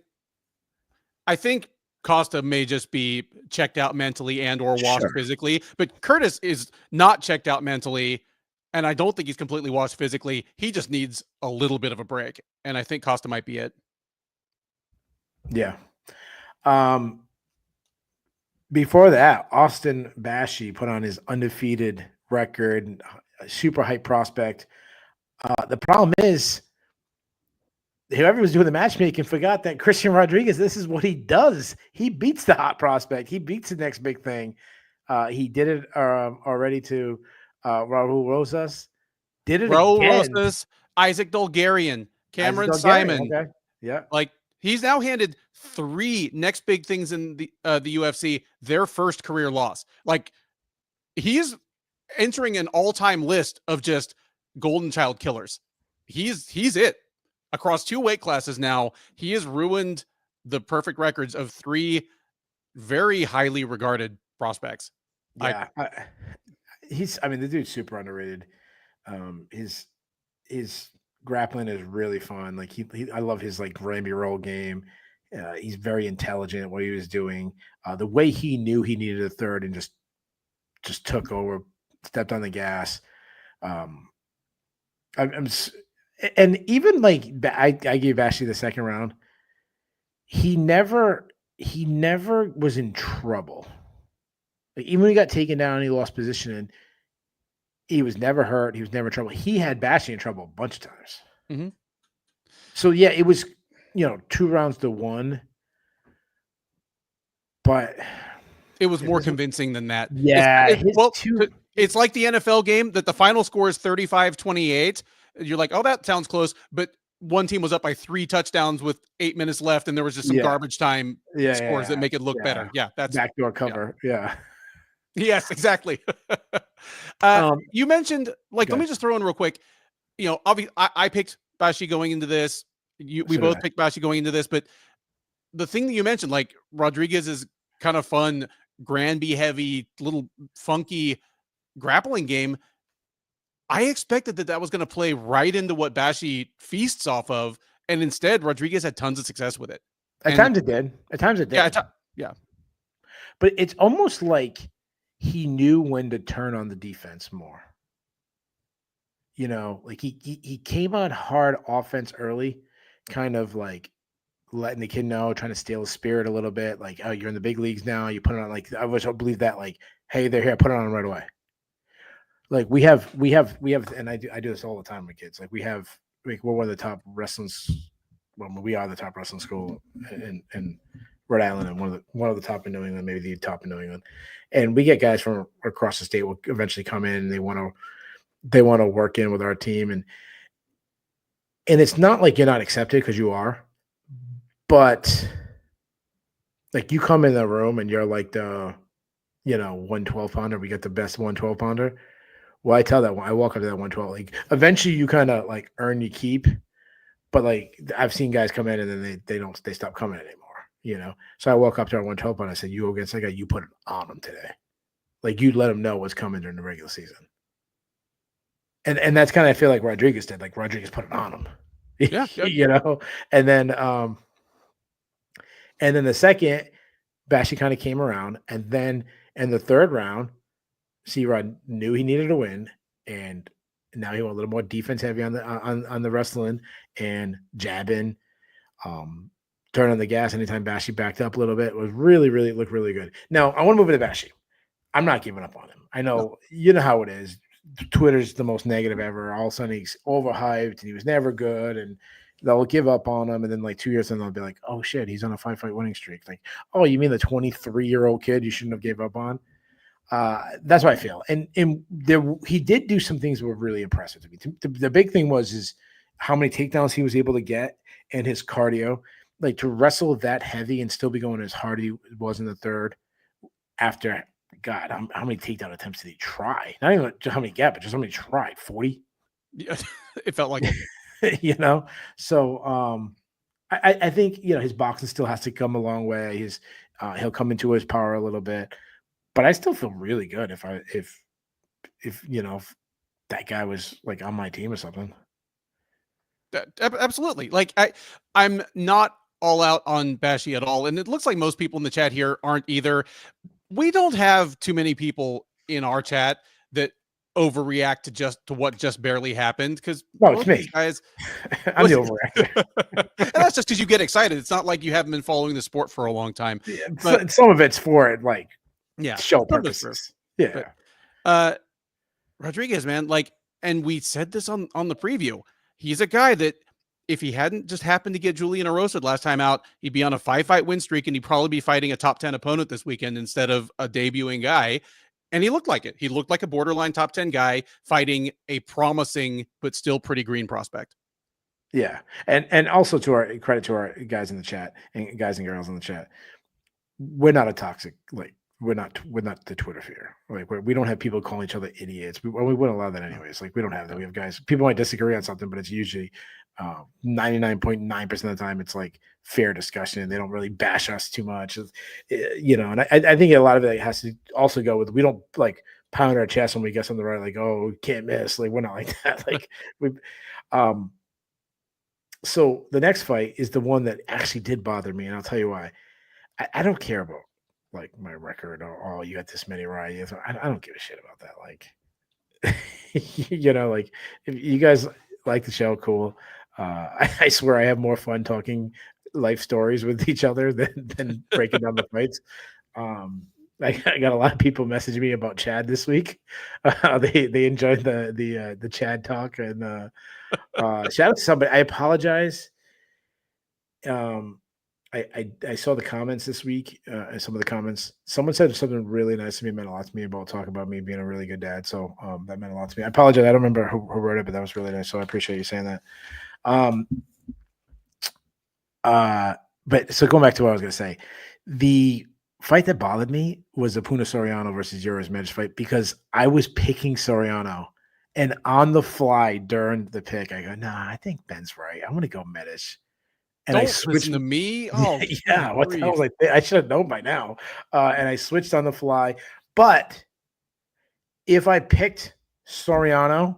I think Costa may just be checked out mentally and or washed physically, but Curtis is not checked out mentally, and I don't think he's completely washed physically. He just needs a little bit of a break, and I think Costa might be it. Yeah. Before that, Austin Bashi put on his undefeated record, super hype prospect. The problem is whoever was doing the matchmaking forgot that Christian Rodriguez, this is what he does. He beats the hot prospect. He beats the next big thing. He did it already to Raul Rosas. Did it Raul again. Rosas, Isaac Dolgarian, Cameron Simon. Okay. Yeah. Like he's now handed 3 next big things in the UFC, their first career loss. Like he's entering an all-time list of just golden child killers. He's it. Across 2 weight classes now, he has ruined the perfect records of 3 very highly regarded prospects. Yeah. The dude's super underrated. His grappling is really fun. Like I love his like Ramby roll game. He's very intelligent at what he was doing. The way he knew he needed a third and just took over, stepped on the gas. And even like I gave Ashley the second round. He never was in trouble. Like even when he got taken down, he lost position, and he was never hurt. He was never in trouble. He had Bashi in trouble a bunch of times. Mm-hmm. So yeah, it was 2 rounds to 1, but it was more convincing than that. Yeah, it's like the NFL game that the final score is 35-28. You're like, oh, that sounds close, but one team was up by 3 touchdowns with 8 minutes left, and there was just some garbage time scores that make it look better. Yeah, that's backdoor cover. Yeah. Yes, exactly. You mentioned, like, let me just throw in real quick. Obviously, I picked Bashi going into this. We both picked Bashi going into this, but the thing that you mentioned, like Rodriguez is kind of fun, Granby heavy, little funky grappling game. I expected that was going to play right into what Bashi feasts off of, and instead Rodriguez had tons of success with it. At times it did. At times it did. Yeah. But it's almost like he knew when to turn on the defense more. Like he came on hard offense early, kind of like letting the kid know, trying to steal his spirit a little bit. Like, oh, you're in the big leagues now. You put it on. Like, I wish I believe that. Like, hey, they're here. Put it on right away. Like we have, and I do this all the time with kids. Like we're one of the top wrestling. Well, we are the top wrestling school in Rhode Island, and one of the top in New England, maybe the top in New England. And we get guys from across the state will eventually come in, and they want to work in with our team, and it's not like you're not accepted, because you are, but like you come in the room and you're like the 112 pounder. We got the best 112 pounder. Well, I tell that one, I walk up to that 112. Like eventually you kind of like earn your keep, but like I've seen guys come in and then they stop coming anymore, So I walk up to our 112 pounder and I said, you go against that guy, you put it on him today. Like you let them know what's coming during the regular season. And that's kind of, I feel like Rodriguez did. Like Rodriguez put it on him. Yeah. And then the second, Bashi kind of came around, and then in the third round, C-Rod knew he needed to win, and now he went a little more defense heavy on the wrestling and jabbing, turn on the gas anytime Bashi backed up a little bit. It was really, really looked really good. Now I want to move into Bashi. I'm not giving up on him. I know you know how it is. Twitter's the most negative ever. All of a sudden he's overhyped and he was never good, and they'll give up on him. And then like 2 years in, they'll be like, oh shit, he's on a 5-fight winning streak. Like, oh, you mean the 23-year-old kid you shouldn't have gave up on? That's what I feel. And he did do some things that were really impressive to me. The big thing was how many takedowns he was able to get and his cardio. Like to wrestle that heavy and still be going as hard as he was in the third after, God, how many takedown attempts did he try? Not even just how many get, but just how many tried. 40? Yeah, it felt like So I think his boxing still has to come a long way. He'll come into his power a little bit. But I still feel really good if that guy was like on my team or something. Absolutely. Like I'm not all out on Bashi at all. And it looks like most people in the chat here aren't either. We don't have too many people in our chat that overreact to what just barely happened. Because it's me. Guys, I'm the overreactor. And that's just because you get excited. It's not like you haven't been following the sport for a long time. Yeah, but some of it's for it, like show purposes. Yeah. But Rodriguez, man, like, and we said this on the preview. He's a guy that if he hadn't just happened to get Julian roasted last time out, he'd be on a 5-fight win streak, and he'd probably be fighting a top 10 opponent this weekend instead of a debuting guy. And he looked like it. He looked like a borderline top 10 guy fighting a promising but still pretty green prospect. Yeah. And also to our credit to our guys in the chat and guys and girls in the chat. We're not a toxic, like we're not the Twitter fear. Like we don't have people calling each other idiots. We wouldn't allow that anyways. Like we don't have that. We have guys, people might disagree on something, but it's usually 99.9% of the time it's like fair discussion. They don't really bash us too much, and I think a lot of it has to also go with, we don't like pound our chest when we get something right, like, oh, can't miss. Like we're not like that. Like we so the next fight is the one that actually did bother me, and I'll tell you why. I don't care about like my record or, oh, you got this many rights. I don't give a shit about that. Like, like if you guys like the show, cool. I swear I have more fun talking life stories with each other than breaking down the fights. I got a lot of people messaging me about Chad this week. They enjoyed the Chad talk, and shout out to somebody. I apologize. I saw the comments this week, some of the comments. Someone said something really nice to me, meant a lot to me about talking about me being a really good dad. So that meant a lot to me. I apologize. I don't remember who wrote it, but that was really nice. So I appreciate you saying that. But so going back to what I was going to say, the fight that bothered me was the Puna Soriano versus Euros Medic fight, because I was picking Soriano, and on the fly during the pick, I go, nah, I think Ben's right. I'm going to go Medic. And don't I switched listen to me. Oh, yeah. What the hell was I should have known by now. And I switched on the fly. But if I picked Soriano,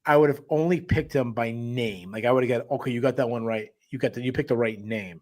I would have only picked him by name. Like I would have got, okay, you got that one right. You picked the right name.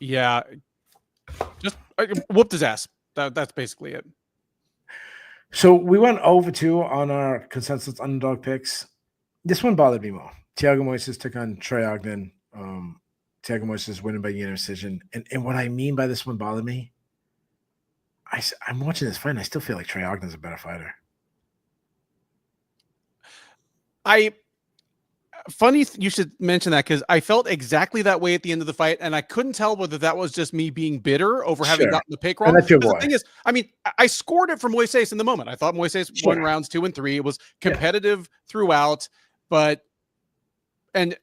Yeah, just whooped his ass. That's basically it. So we went over 2 on our consensus underdog picks. This one bothered me more. Thiago Moises took on Trey Ogden. Thiago Moises winning by unanimous decision. And what I mean by this one bothered me, I'm watching this fight and I still feel like Trey Ogden's a better fighter. Funny you should mention that, because I felt exactly that way at the end of the fight, and I couldn't tell whether that was just me being bitter over having Sure. gotten the pick And wrong. that's your The boy. thing is, I mean, I scored it for Moises in the moment. I thought Moises won Sure. rounds 2 and 3. It was competitive throughout, but and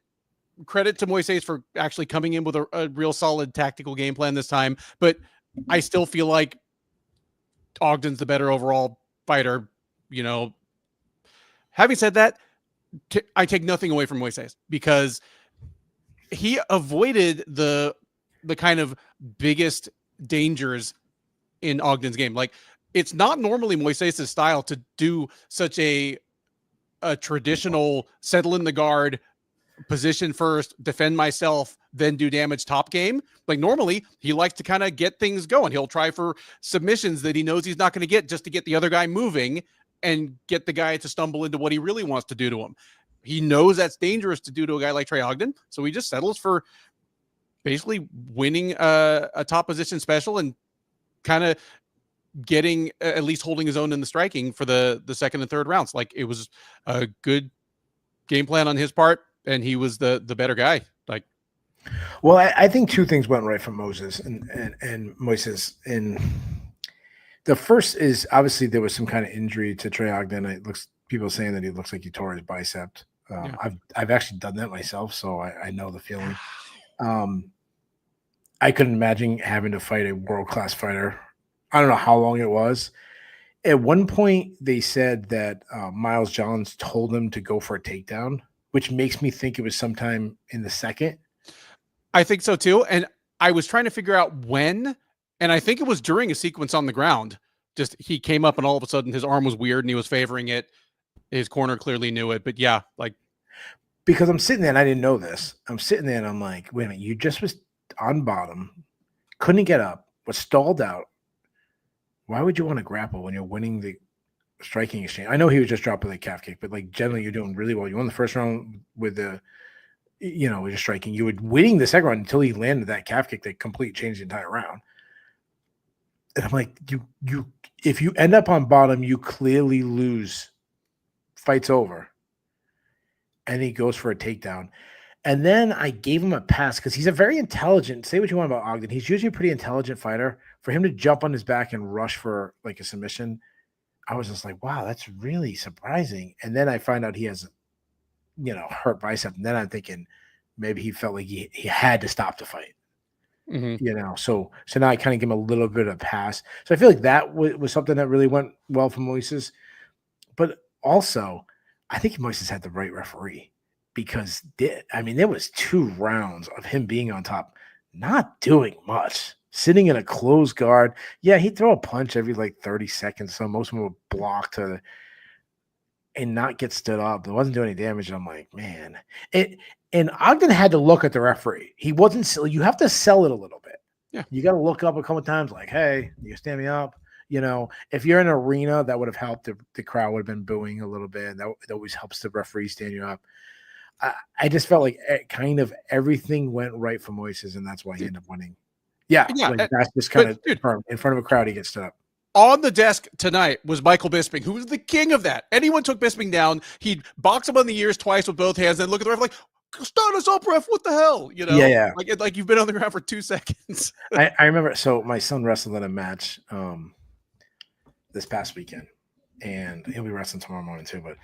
credit to Moises for actually coming in with a real solid tactical game plan this time. But I still feel like Ogden's the better overall fighter. You know, having said that, I take nothing away from Moises, because he avoided the kind of biggest dangers in Ogden's game. Like, it's not normally Moises' style to do such a traditional settle in the guard, position first, defend myself, then do damage top game. Like, normally he likes to kind of get things going. He'll try for submissions that he knows he's not going to get, just to get the other guy moving and get the guy to stumble into what he really wants to do to him. He knows that's dangerous to do to a guy like Trey Ogden, so he just settles for basically winning a top position special and kind of getting, at least holding his own in the striking for the second and third rounds. Like, it was a good game plan on his part, and he was the better guy. Like, well, I think 2 things went right from Moses and Moises. And the first is, obviously there was some kind of injury to Trey Ogden. It looks, people saying that he looks like he tore his bicep. I've actually done that myself, so I know the feeling. I couldn't imagine having to fight a world-class fighter. I don't know how long it was. At one point, they said that Miles Johns told him to go for a takedown, which makes me think it was sometime in the second. I think so too. And I was trying to figure out when, and I think it was during a sequence on the ground. Just, he came up and all of a sudden his arm was weird and he was favoring it. His corner clearly knew it, but yeah, like, because I'm sitting there and I didn't know this. I'm sitting there and I'm like, wait a minute, you just was on bottom, couldn't get up, was stalled out. Why would you want to grapple when you're winning the striking exchange? I know he was just dropping the calf kick, but like, generally you're doing really well. You won the first round with the, with your striking. You were winning the second round until he landed that calf kick that completely changed the entire round. And I'm like, you if you end up on bottom, you clearly lose. Fight's over. And he goes for a takedown. And then I gave him a pass because he's a very intelligent, say what you want about Ogden, he's usually a pretty intelligent fighter. For him to jump on his back and rush for like a submission, I was just like, wow, that's really surprising. And then I find out he has, hurt bicep. And then I'm thinking maybe he felt like he had to stop the fight. So now I kind of give him a little bit of a pass. So I feel like that was something that really went well for Moises. But also, I think Moises had the right referee, because there was 2 rounds of him being on top, not doing much, sitting in a closed guard. Yeah, he'd throw a punch every like 30 seconds. So most of them would block and not get stood up. It wasn't doing any damage. And I'm like, man, and Ogden had to look at the referee. He wasn't, you have to sell it a little bit. Yeah. You got to look up a couple of times like, hey, you stand me up. If you're in an arena, that would have helped. The crowd would have been booing a little bit. And that always helps the referee stand you up. I just felt like kind of everything went right for Moises, and that's why he ended up winning. Yeah, that's just kind of in front of a crowd, he gets stood up. On the desk tonight was Michael Bisping, who was the king of that. Anyone took Bisping down, he'd box him on the ears twice with both hands, then look at the ref like, start us up, ref, what the hell? Yeah. Like you've been on the ground for 2 seconds. I remember, so my son wrestled in a match this past weekend, and he'll be wrestling tomorrow morning too, but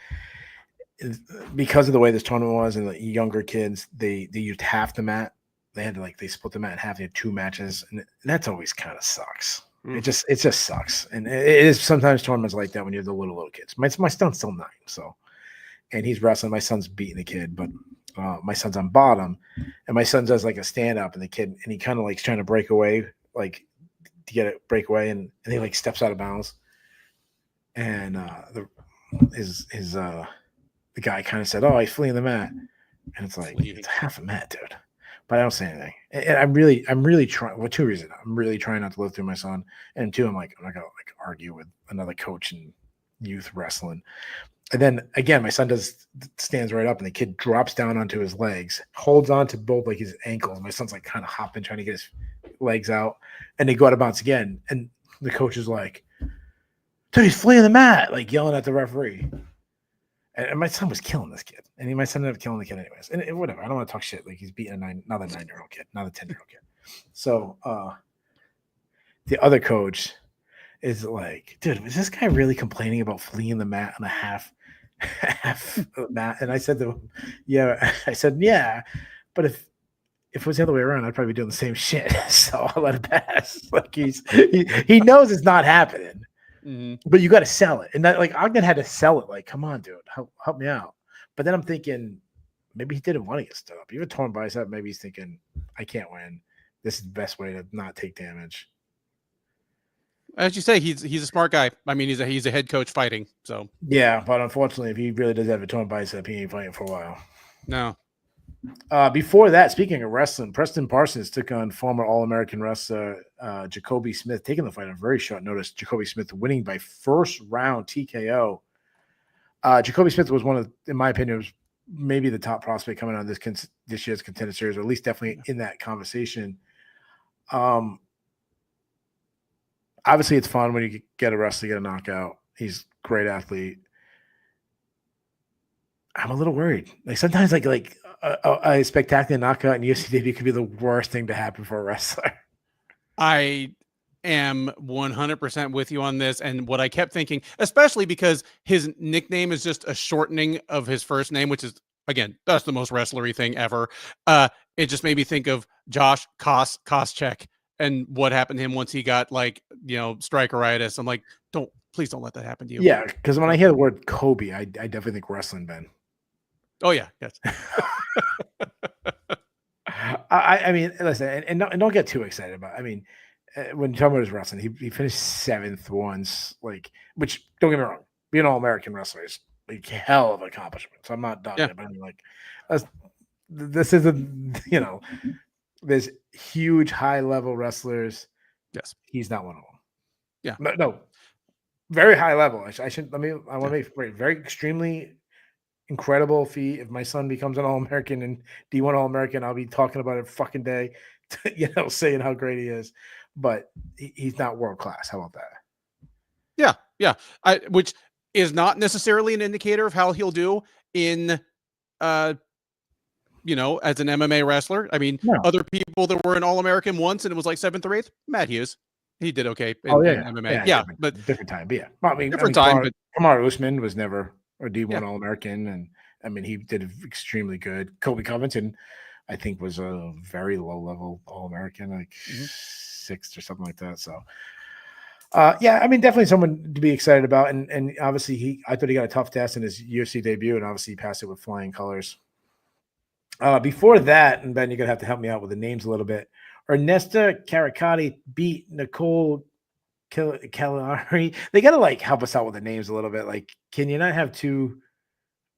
because of the way this tournament was and the younger kids, they used half the mat. They had to they split the mat in half. They had 2 matches, and that's always kind of sucks. It just sucks. And it is sometimes tournaments like that when you're the little kids. My son's still 9, and he's wrestling. My son's beating the kid, but my son's on bottom, and my son does like a stand up, and he kind of trying to break away, like to get it break away, and he steps out of bounds, and the guy kind of said, "Oh, he's fleeing the mat," and it's like, it's half a mat, dude. but I don't say anything. And I'm really trying. Well, two reasons. I'm really trying not to live through my son, and two, I'm not gonna like argue with another coach in youth wrestling. And then again, my son stands right up, and the kid drops down onto his legs, holds on to both like his ankles. My son's like kind of hopping, trying to get his legs out, and they go out of bounds again. And the coach is like, "Dude, he's fleeing the mat!" Like yelling at the referee. And my son was killing this kid, and my son ended up killing the kid anyways. And whatever, I don't want to talk shit. Like he's beating another 9-year-old kid, not a 10-year-old kid. So the other coach is like, dude, was this guy really complaining about fleeing the mat on a half mat? And I said to him, yeah. I said, yeah, but if it was the other way around, I'd probably be doing the same shit. So I'll let it pass. Like he knows it's not happening. Mm-hmm. But you got to sell it. And that, like, Ogden had to sell it. Like, come on, dude, help me out. But then I'm thinking, maybe he didn't want to get stood up. Even torn bicep, maybe he's thinking, I can't win. This is the best way to not take damage. As you say, he's a smart guy. I mean, he's a head coach fighting. So yeah, but unfortunately, if he really does have a torn bicep, he ain't fighting for a while. No. Before that, speaking of wrestling, Preston Parsons took on former All-American wrestler Jacoby Smith, taking the fight on very short notice. Jacoby Smith winning by first round TKO. Jacoby Smith was one of, in my opinion, was maybe the top prospect coming on this year's Contender Series, or at least definitely in that conversation. Obviously, it's fun when you get a wrestler, get a knockout. He's a great athlete. I'm a little worried. Like sometimes, like a spectacular knockout in UFC debut could be the worst thing to happen for a wrestler. I am 100% with you on this. And what I kept thinking, especially because his nickname is just a shortening of his first name, which is, again, that's the most wrestlery thing ever. It just made me think of Josh Koscheck and what happened to him once he got strikeritis. I'm like, please don't let that happen to you. Yeah, because when I hear the word Kobe, I definitely think wrestling, Ben. Oh yeah, yes. I mean, listen, and don't get too excited about it. I mean, when you're talking about his wrestling, he finished 7th once, like, which, don't get me wrong, being an All-American wrestler is a hell of an accomplishment. So I'm not done it, but I mean, like, this isn't, there's huge high-level wrestlers. Yes. He's not one of them. Yeah. No, very high level. I want to make very extremely incredible feat. If my son becomes an All-American and D1 All-American, I'll be talking about it fucking day, saying how great he is. But he's not world class. How about that? Yeah. Which is not necessarily an indicator of how he'll do in, as an MMA wrestler. I mean, other people that were an All-American once and it was like 7th or 8th, Matt Hughes, he did okay in MMA. Yeah, but different time. But yeah, I mean, time. But Kamaru Usman was never a D1 All-American, and I mean, he did extremely good. Colby Covington, I think, was a very low-level All-American, like 6th or something like that. So, yeah, I mean, definitely someone to be excited about. And obviously, I thought he got a tough test in his UFC debut, and obviously he passed it with flying colors. Before that, and Ben, you're going to have to help me out with the names a little bit. Ernesta Caricati beat Nicole Calamari. They got to help us out with the names a little bit. Like, can you not have two,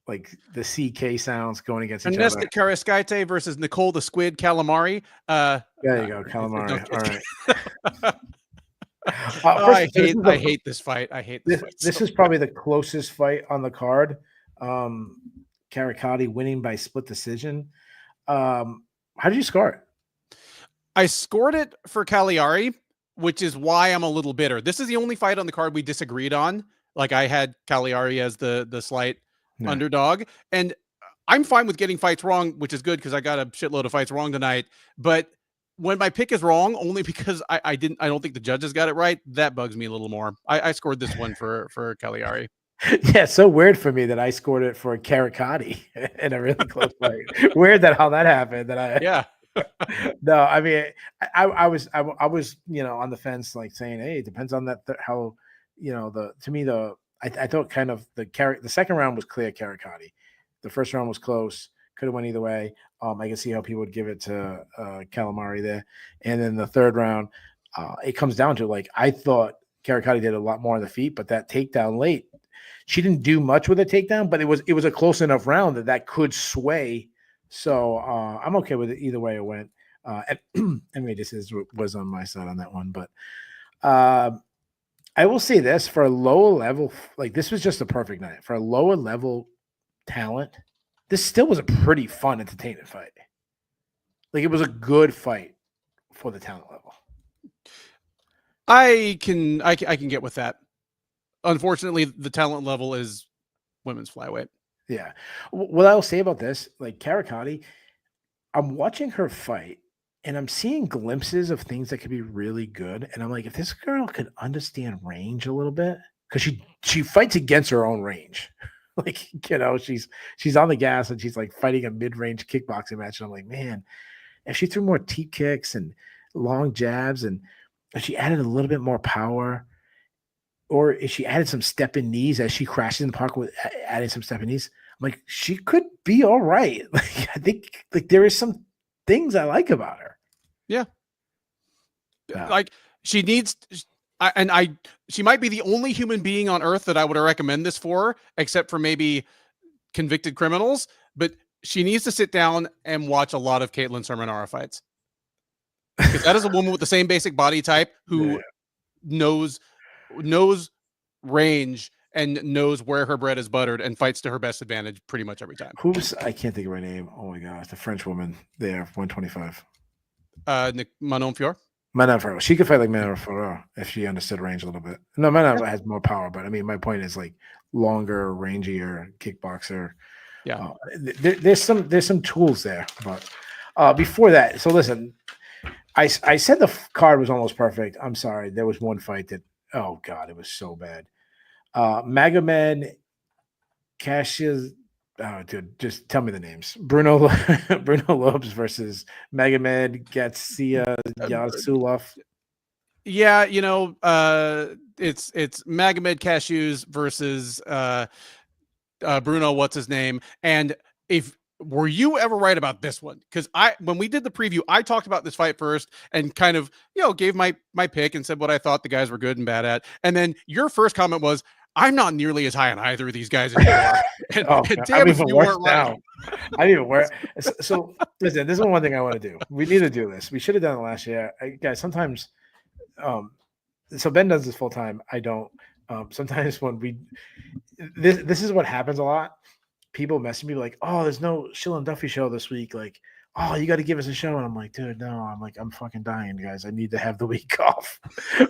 the CK sounds going against each other? Ernesta Caricati versus Nicole the Squid Calamari. There you go, Calamari. All right. I hate this fight. I hate this fight. This is probably the closest fight on the card. Caricati winning by split decision. How did you score it? I scored it for Cagliari, which is why I'm a little bitter. This is the only fight on the card we disagreed on. Like, I had Cagliari as the slight underdog, and I'm fine with getting fights wrong, which is good because I got a shitload of fights wrong tonight. But when my pick is wrong, only because I don't think the judges got it right, that bugs me a little more. I scored this one for Cagliari. Yeah, it's so weird for me that I scored it for Caricati in a really close fight. Weird how that happened. No, I mean, I was on the fence, saying, hey, it depends on how, I thought kind of the second round was clear Caricati. The first round was close, could have went either way. I can see how people would give it to Calamari there. And then the third round, it comes down to, I thought Caricati did a lot more on the feet, but that takedown late, she didn't do much with a takedown, but it was a close enough round that could sway So I'm okay with it either way it went. And anyway, was on my side on that one, but I will say this for a lower level, like this was just a perfect night for a lower level talent. This still was a pretty fun, entertaining fight. Like it was a good fight for the talent level. I can get with that. Unfortunately, the talent level is women's flyweight. Yeah. What I'll say about this, like Karikati, I'm watching her fight and I'm seeing glimpses of things that could be really good. And I'm like, if this girl could understand range a little bit, because she fights against her own range. Like, she's on the gas and she's like fighting a mid-range kickboxing match. And I'm like, man, if she threw more teep kicks and long jabs and if she added a little bit more power, or if she added some step in knees as she crashes in the park with adding some step in knees, I'm like, she could be all right. Like, I think like there is some things I like about her. Yeah. Like she needs, she might be the only human being on earth that I would recommend this for, except for maybe convicted criminals, but she needs to sit down and watch a lot of Caitlin Sermonara fights. Because that is a woman with the same basic body type who knows range and knows where her bread is buttered and fights to her best advantage pretty much every time. I can't think of her name. Oh my gosh, the French woman there, 125. Manon Fior. Manon Fior. She could fight like Manon Fior if she understood range a little bit. No, Manon has more power, but I mean, my point is like longer, rangier kickboxer. Yeah, there's some tools there, but before that, so listen, I said the card was almost perfect. I'm sorry, there was one fight that, oh god, it was so bad. Magomed Cassius. Oh, dude, just tell me the names. Bruno Lopes versus Magomed Gatsia Yasulov. Yeah, it's Magomed Cashews versus Bruno, what's his name? And were you ever right about this one? Because when we did the preview, I talked about this fight first and kind of, gave my pick and said what I thought the guys were good and bad at. And then your first comment was, I'm not nearly as high on either of these guys as you are. And damn if you weren't right. I didn't wear. So listen, this is one thing I want to do. We need to do this. We should have done it last year, guys. Sometimes, so Ben does this full time. I don't. Sometimes when this is what happens a lot. People message me like, "Oh, there's no Shillan and Duffy show this week." Like, "Oh, you got to give us a show." And I'm like, "Dude, no." I'm fucking dying, guys. I need to have the week off.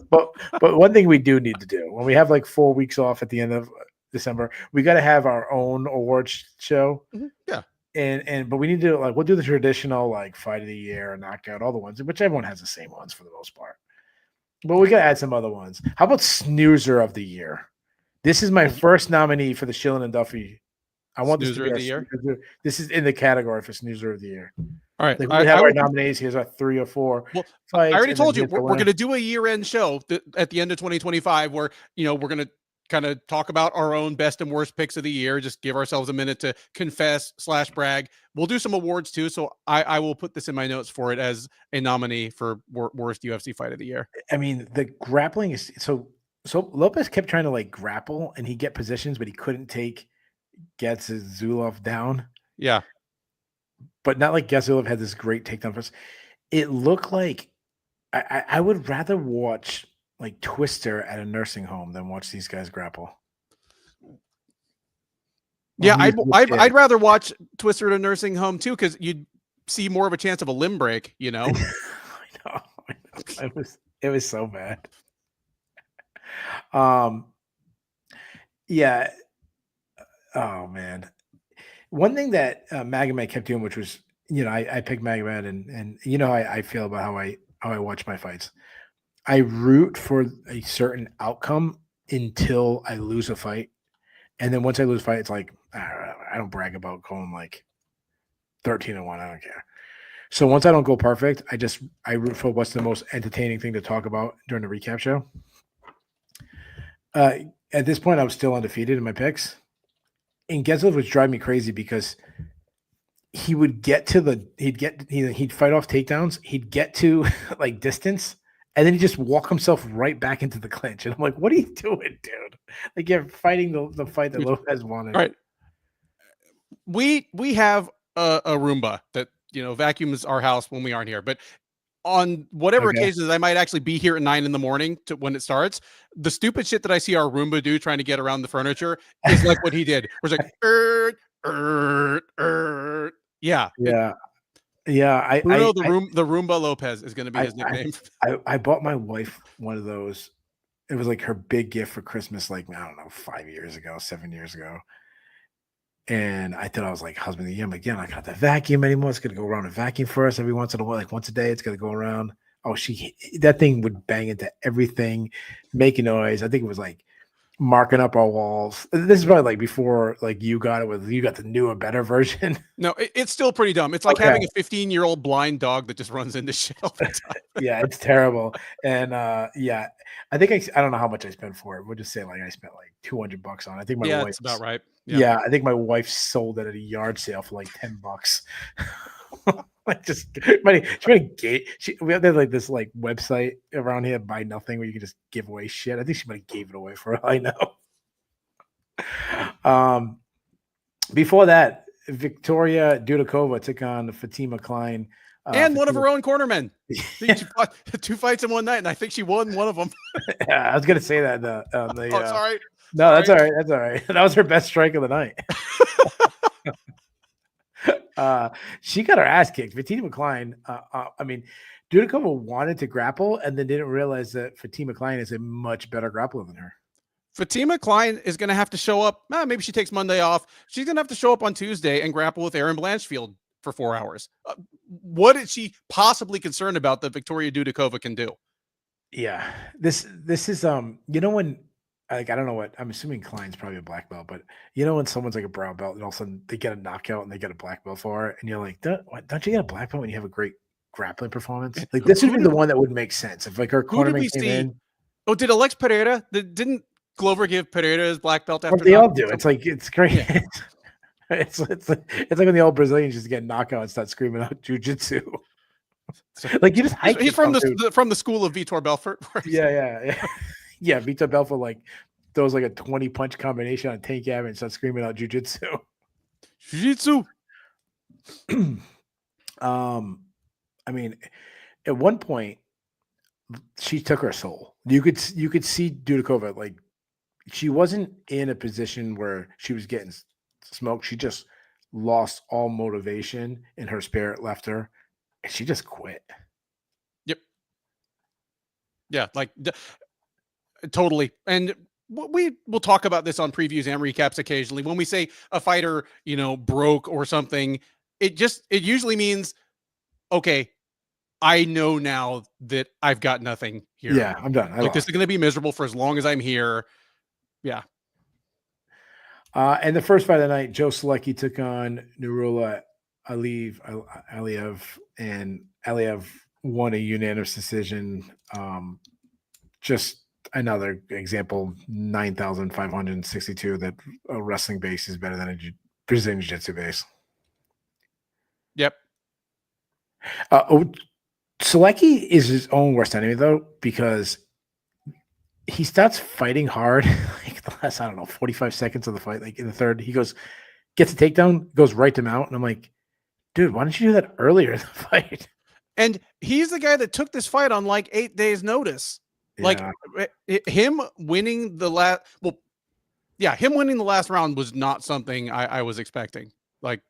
but one thing we do need to do when we have like 4 weeks off at the end of December, we got to have our own awards show. Mm-hmm. Yeah. But we need to we'll do the traditional like fight of the year and knockout, all the ones, which everyone has the same ones for the most part. But we got to add some other ones. How about snoozer of the year? This is my first nominee for the Shillan and Duffy. I want snoozer this to be of the year. This is in the category for snoozer of the year. All right, like we have our nominees. Here's our 3 or 4. Well, I already told you we're going to do a year-end show at the end of 2025, where we're going to kind of talk about our own best and worst picks of the year. Just give ourselves a minute to confess / brag. We'll do some awards too, so I will put this in my notes for it as a nominee for worst UFC fight of the year. I mean, the grappling is so Lopez kept trying to like grapple and he'd get positions, but he couldn't take Gatzulov down. Yeah. But not like Gatzulov had this great takedown for us. It looked like I would rather watch like Twister at a nursing home than watch these guys grapple. Yeah, I'd rather watch Twister at a nursing home too, because you'd see more of a chance of a limb break, I know. It was so bad. Yeah. Oh man. One thing that Magomed kept doing, which was, I picked Magomed and how I feel about how I watch my fights. I root for a certain outcome until I lose a fight. And then once I lose a fight, it's like, I don't brag about going like 13-1. I don't care. So once I don't go perfect, I root for what's the most entertaining thing to talk about during the recap show. At this point, I was still undefeated in my picks. And Gatzulov was driving me crazy because he would get to he'd fight off takedowns. He'd get to like distance, and then he'd just walk himself right back into the clinch. And I'm like, what are you doing, dude? Like you're fighting the fight that Lopez wanted. All right. We have a Roomba that, vacuums our house when we aren't here. But on whatever Okay. occasions I might actually be here at 9 a.m. to when it starts, the stupid shit that I see our Roomba do trying to get around the furniture is like what he did. Where it's like, yeah. Yeah. Yeah. Bruno the Roomba Lopez is going to be I, his nickname. I bought my wife one of those. It was like her big gift for Christmas, like, I don't know, 5 years ago, 7 years ago. And I thought I was like husband of the year. I'm like, yeah, I got the vacuum anymore. It's gonna go around and vacuum for us every once in a while, like once a day. It's gonna go around. Oh, that thing would bang into everything, make a noise. I think it was like marking up our walls. This is probably like before like you got it with you got the newer, better version. No, it's still pretty dumb. It's like Okay. having a 15-year-old blind dog that just runs into shit all the time. Yeah, it's terrible. And yeah, I think I don't know how much I spent for it. We'll just say like I spent like $200 on it. I think my Yeah, wife that's about right. Yeah, I think my wife sold it at a yard sale for like $10. Like just she might have we have like this like website around here, buy nothing, where you can just give away shit. I think she might have gave it away for all I know. Before that, Victoria Dudakova took on Fatima Klein. And one of her own cornermen. She fought 2 fights in one night, and I think she won one of them. Yeah, I was gonna say that. Sorry. No, that's all right. That's all right. That was her best strike of the night. She got her ass kicked. Fatima Klein. I mean, Dudakova wanted to grapple and then didn't realize that Fatima Klein is a much better grappler than her. Fatima Klein is going to have to show up. Maybe she takes Monday off. She's going to have to show up on Tuesday and grapple with Erin Blanchfield for 4 hours. What is she possibly concerned about that Victoria Dudakova can do? Yeah, this is when like I don't know what I'm assuming Klein's probably a black belt, but when someone's like a brown belt and all of a sudden they get a knockout and they get a black belt for it, and you're like, don't you get a black belt when you have a great grappling performance? Like this would be the one that would make sense if like her cornerman came in. Oh, did Alex Pereira? Didn't Glover give Pereira his black belt after? They all do. It's like it's great. Yeah. It's like when the old Brazilians just get knocked out and start screaming out jujitsu. Like you just he's from the school of Vitor Belfort. Yeah. Yeah, Vitor Belfort like throws like a 20 punch combination on Tank Abbott and starts screaming out jujitsu. Jiu-jitsu. I mean, at one point she took her soul. You could see Dudakova like she wasn't in a position where she was getting smoked. She just lost all motivation and her spirit left her, and she just quit. Yep. Yeah, like totally. And we will talk about this on previews and recaps occasionally. When we say a fighter, broke or something, it usually means, okay, I know now that I've got nothing here. Yeah, I'm done. Like this is going to be miserable for as long as I'm here. Yeah. And the first fight of the night, Joe Selecki took on Nurullah Aliyev, and Aliyev won a unanimous decision. Just another example, 9,562, that a wrestling base is better than a Brazilian Jiu-Jitsu base. Yep. Selecki is his own worst enemy, though, because he starts fighting hard like the last, 45 seconds of the fight. Like in the third, he gets a takedown, goes right to mount. And I'm like, dude, why didn't you do that earlier in the fight? And he's the guy that took this fight on like 8 days notice. Yeah. Like him winning the last, him winning the last round was not something I was expecting. Like,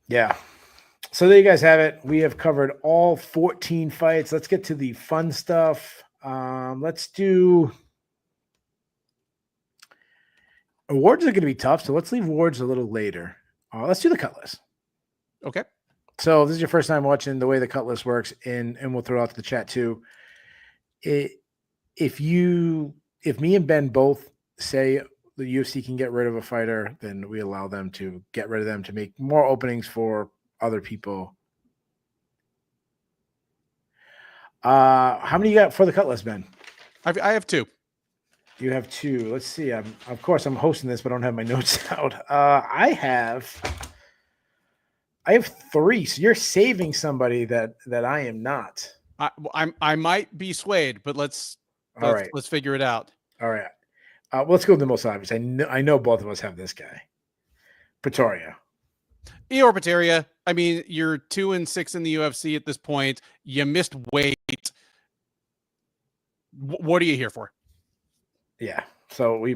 yeah. So there you guys have it. We have covered all 14 fights. Let's get to the fun stuff. Let's do awards are going to be tough, so let's leave awards a little later. Let's do the cut list. Okay. So this is your first time watching the way the cut list works, and we'll throw it out to the chat too. If me and Ben both say the UFC can get rid of a fighter, then we allow them to get rid of them to make more openings for other people. How many you got for the cut list, Ben? I have 2. You have 2. Let's see. Of course, I'm hosting this, but I don't have my notes out. I have 3. So you're saving somebody that I am not. I might be swayed, but let's figure it out. All right. Let's go with the most obvious. I know both of us have this guy, Pretoria. Eeyore Pataria, I mean, you're 2-6 in the UFC at this point. You missed weight. What are you here for? Yeah. So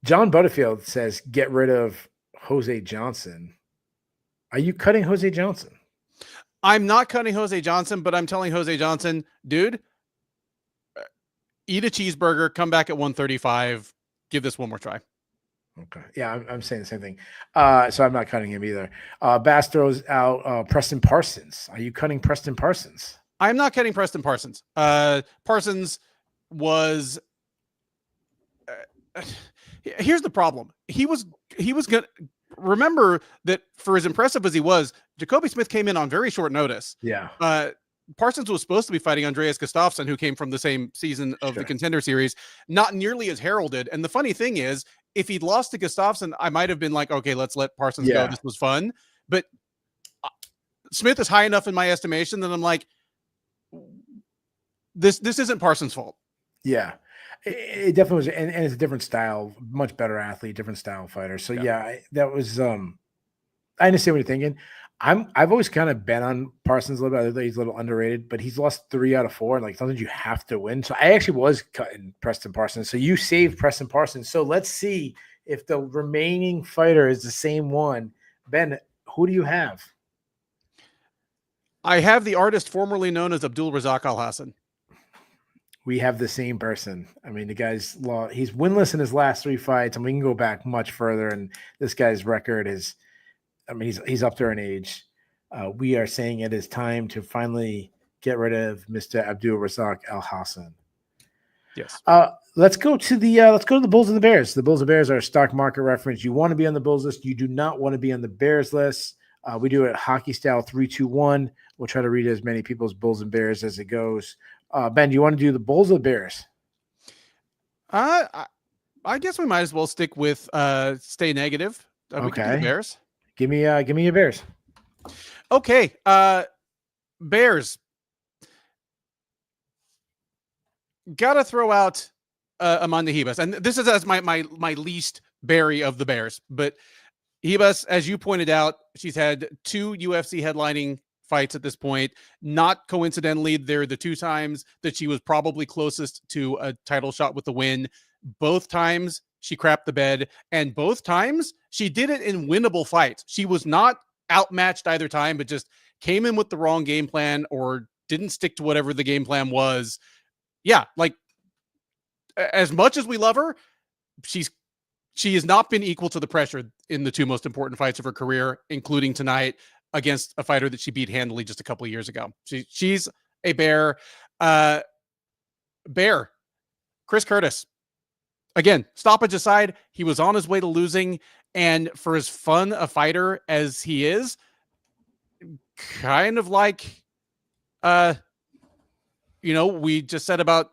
John Butterfield says get rid of Jose Johnson. Are you cutting Jose Johnson? I'm not cutting Jose Johnson, but I'm telling Jose Johnson, dude, eat a cheeseburger, come back at 135, give this one more try. Okay. Yeah, I'm saying the same thing. So I'm not cutting him either. Bass throws out Preston Parsons. Are you cutting Preston Parsons? I'm not cutting Preston Parsons. Parsons was. Here's the problem. He was gonna remember that for as impressive as he was, Jacoby Smith came in on very short notice. Yeah. Parsons was supposed to be fighting Andreas Gustafsson, who came from the same season of the Contender Series, not nearly as heralded. And the funny thing is, if he'd lost to Gustafsson, I might have been like, okay, let's let Parsons go. This was fun. But Smith is high enough in my estimation that I'm like, this isn't Parsons' fault. Yeah. It definitely was, and it's a different style, much better athlete, different style fighter. So that was I understand what you're thinking. I've always kind of been on Parsons a little bit. I think he's a little underrated, but he's lost 3 out of 4. And like sometimes you have to win. So I actually was cutting Preston Parsons. So you saved Preston Parsons. So let's see if the remaining fighter is the same one. Ben, who do you have? I have the artist formerly known as Abdul Razak Al Hassan. We have the same person. I mean, the guy's he's winless in his last 3 fights, and we can go back much further. And this guy's record is, I mean, he's up there in age. We are saying it is time to finally get rid of Mr. Abdul Razak Al Hassan. Yes. Let's go to the Bulls and the Bears. The Bulls and Bears are a stock market reference. You want to be on the Bulls list. You do not want to be on the Bears list. We do it hockey style 3-2-1. We'll try to read as many people's Bulls and Bears as it goes. Ben, do you want to do the Bulls or the Bears? I guess we might as well stick with stay negative. Okay. We can do the Bears. Give me your Bears. Okay. Bears. Gotta throw out Amanda Ribas. And this is as my least Barry of the Bears. But Ribas, as you pointed out, she's had 2 UFC headlining fights at this point. Not coincidentally, they're the 2 times that she was probably closest to a title shot with the win. Both times she crapped the bed, and both times she did it in winnable fights. She was not outmatched either time, but just came in with the wrong game plan or didn't stick to whatever the game plan was. Yeah, like as much as we love her, she has not been equal to the pressure in the 2 most important fights of her career, including tonight against a fighter that she beat handily just a couple of years ago. She's a Bear. Bear. Chris Curtis. Again, stoppage aside, he was on his way to losing, and for as fun a fighter as he is, kind of like we just said about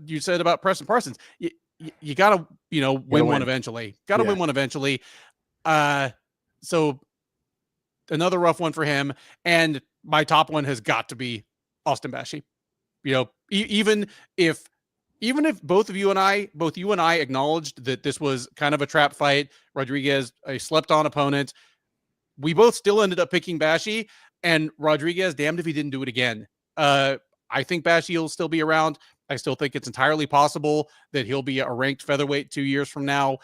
you said about Preston Parsons. You gotta win one eventually. Gotta win one eventually. So another rough one for him, and my top one has got to be Austin Bashi. Even if both you and I acknowledged that this was kind of a trap fight, Rodriguez a slept-on opponent, we both still ended up picking Bashi, and Rodriguez, damned if he didn't do it again. I think Bashi will still be around. I still think it's entirely possible that he'll be a ranked featherweight 2 years from now.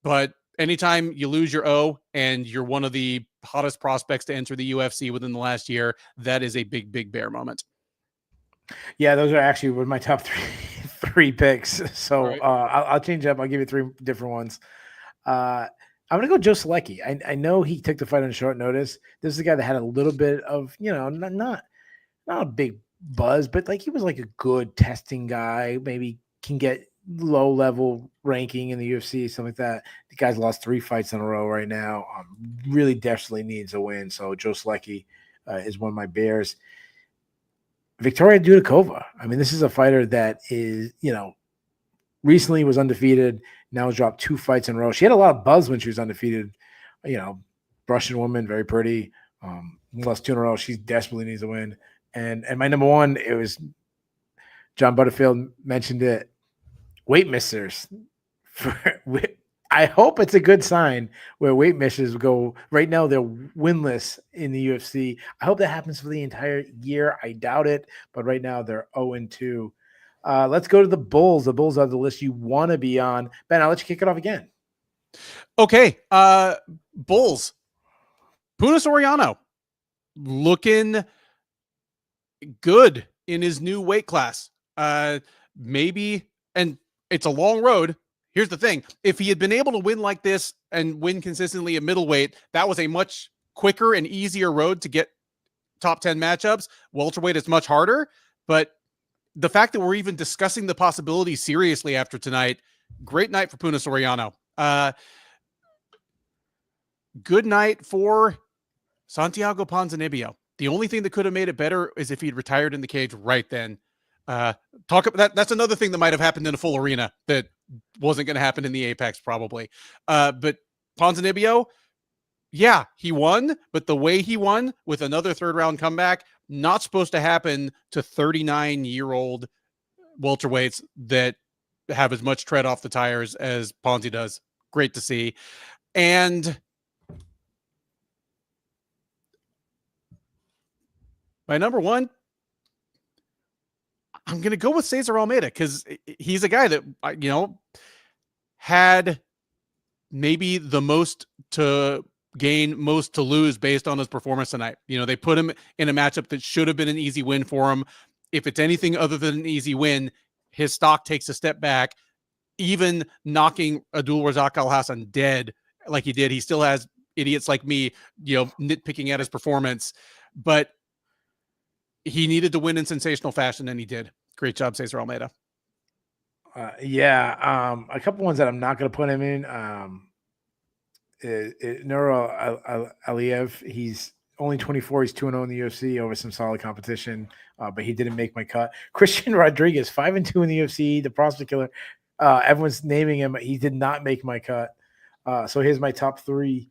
But anytime you lose your O and you're one of the hottest prospects to enter the UFC within the last year, that is a big, big Bear moment. Yeah, those are actually my top three picks. So right. I'll change it up. I'll give you 3 different ones. I'm going to go Joe Selecki. I know he took the fight on short notice. This is a guy that had a little bit of, not a big buzz, but like he was like a good testing guy, maybe can get low level ranking in the UFC, something like that. The guy's lost 3 fights in a row right now. Really desperately needs a win. So Joe Selecki is one of my Bears. Victoria Dudakova. I mean, this is a fighter that is, recently was undefeated. Now has dropped 2 fights in a row. She had a lot of buzz when she was undefeated. Russian woman, very pretty. Lost 2 in a row. She desperately needs a win. And my number 1, it was John Butterfield mentioned it. Weight missers. I hope it's a good sign where weight missions go. Right now, they're winless in the UFC. I hope that happens for the entire year. I doubt it, but right now they're 0-2. Let's go to the Bulls. The Bulls are the list you want to be on. Ben, I'll let you kick it off again. Okay. Bulls. Puna Soriano looking good in his new weight class. Maybe, and it's a long road. Here's the thing. If he had been able to win like this and win consistently at middleweight, that was a much quicker and easier road to get top 10 matchups. Welterweight is much harder, but the fact that we're even discussing the possibility seriously after tonight, great night for Puna Soriano. Good night for Santiago Ponzinibbio. The only thing that could have made it better is if he'd retired in the cage right then. Talk about that. That's another thing that might have happened in a full arena that wasn't going to happen in the Apex probably. But Ponzinibbio, yeah, he won, but the way he won with another third round comeback, not supposed to happen to 39-year-old welterweights that have as much tread off the tires as Ponzi does. Great to see. And my number one, I'm going to go with Cesar Almeida because he's a guy that, had maybe the most to gain, most to lose based on his performance tonight. They put him in a matchup that should have been an easy win for him. If it's anything other than an easy win, his stock takes a step back. Even knocking Abdul Razak Al Hassan dead like he did, he still has idiots like me, nitpicking at his performance. But he needed to win in sensational fashion, and he did. Great job, Cesar Almeida. A couple ones that I'm not going to put him in. Nuro Aliyev, he's only 24. He's 2-0 in the UFC over some solid competition, but he didn't make my cut. Christian Rodriguez, 5-2 in the UFC, the prospect killer. Everyone's naming him. He did not make my cut. So here's my top three.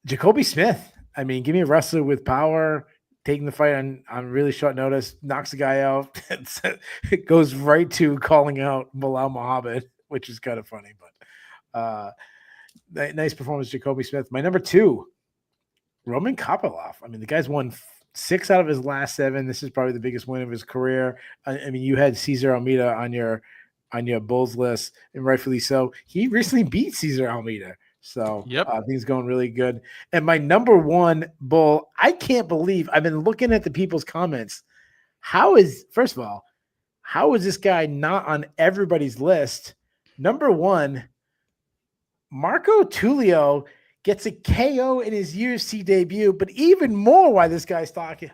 Jacoby Smith. I mean, give me a wrestler with power, taking the fight on really short notice, knocks the guy out. It goes right to calling out Bilal Muhammad, which is kind of funny, but nice performance, Jacoby Smith. My number two, Roman Kopylov. I mean, the guy's won 6 out of his last 7. This is probably the biggest win of his career. I mean, you had Cesar Almeida on your Bulls list, and rightfully so. He recently beat Cesar Almeida. So things going really good. And my number one Bull, I can't believe I've been looking at the people's comments. First of all, how is this guy not on everybody's list? Number one, Marco Tulio gets a KO in his UFC debut, but even more why this guy's talking.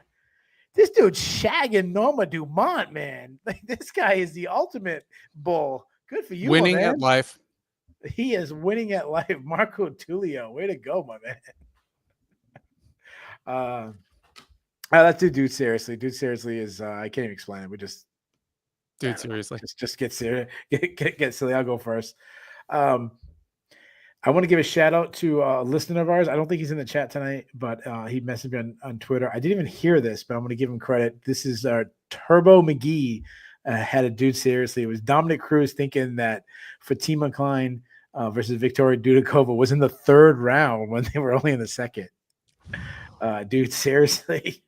This dude's shagging Norma Dumont, man. Like, this guy is the ultimate Bull. Good for you, winning man. At life. He is winning at life. Marco Tulio, way to go, my man. Let's do Dude Seriously. Dude Seriously is I can't even explain it. We just seriously. Just get serious. Get silly. I'll go first. I want to give a shout out to a listener of ours. I don't think he's in the chat tonight, but he messaged me on Twitter. I didn't even hear this, but I'm going to give him credit. This is Turbo McGee. Had a Dude Seriously. It was Dominic Cruz thinking that Fatima Klein versus Victoria Dudakova was in the 3rd round when they were only in the 2nd. Dude Seriously.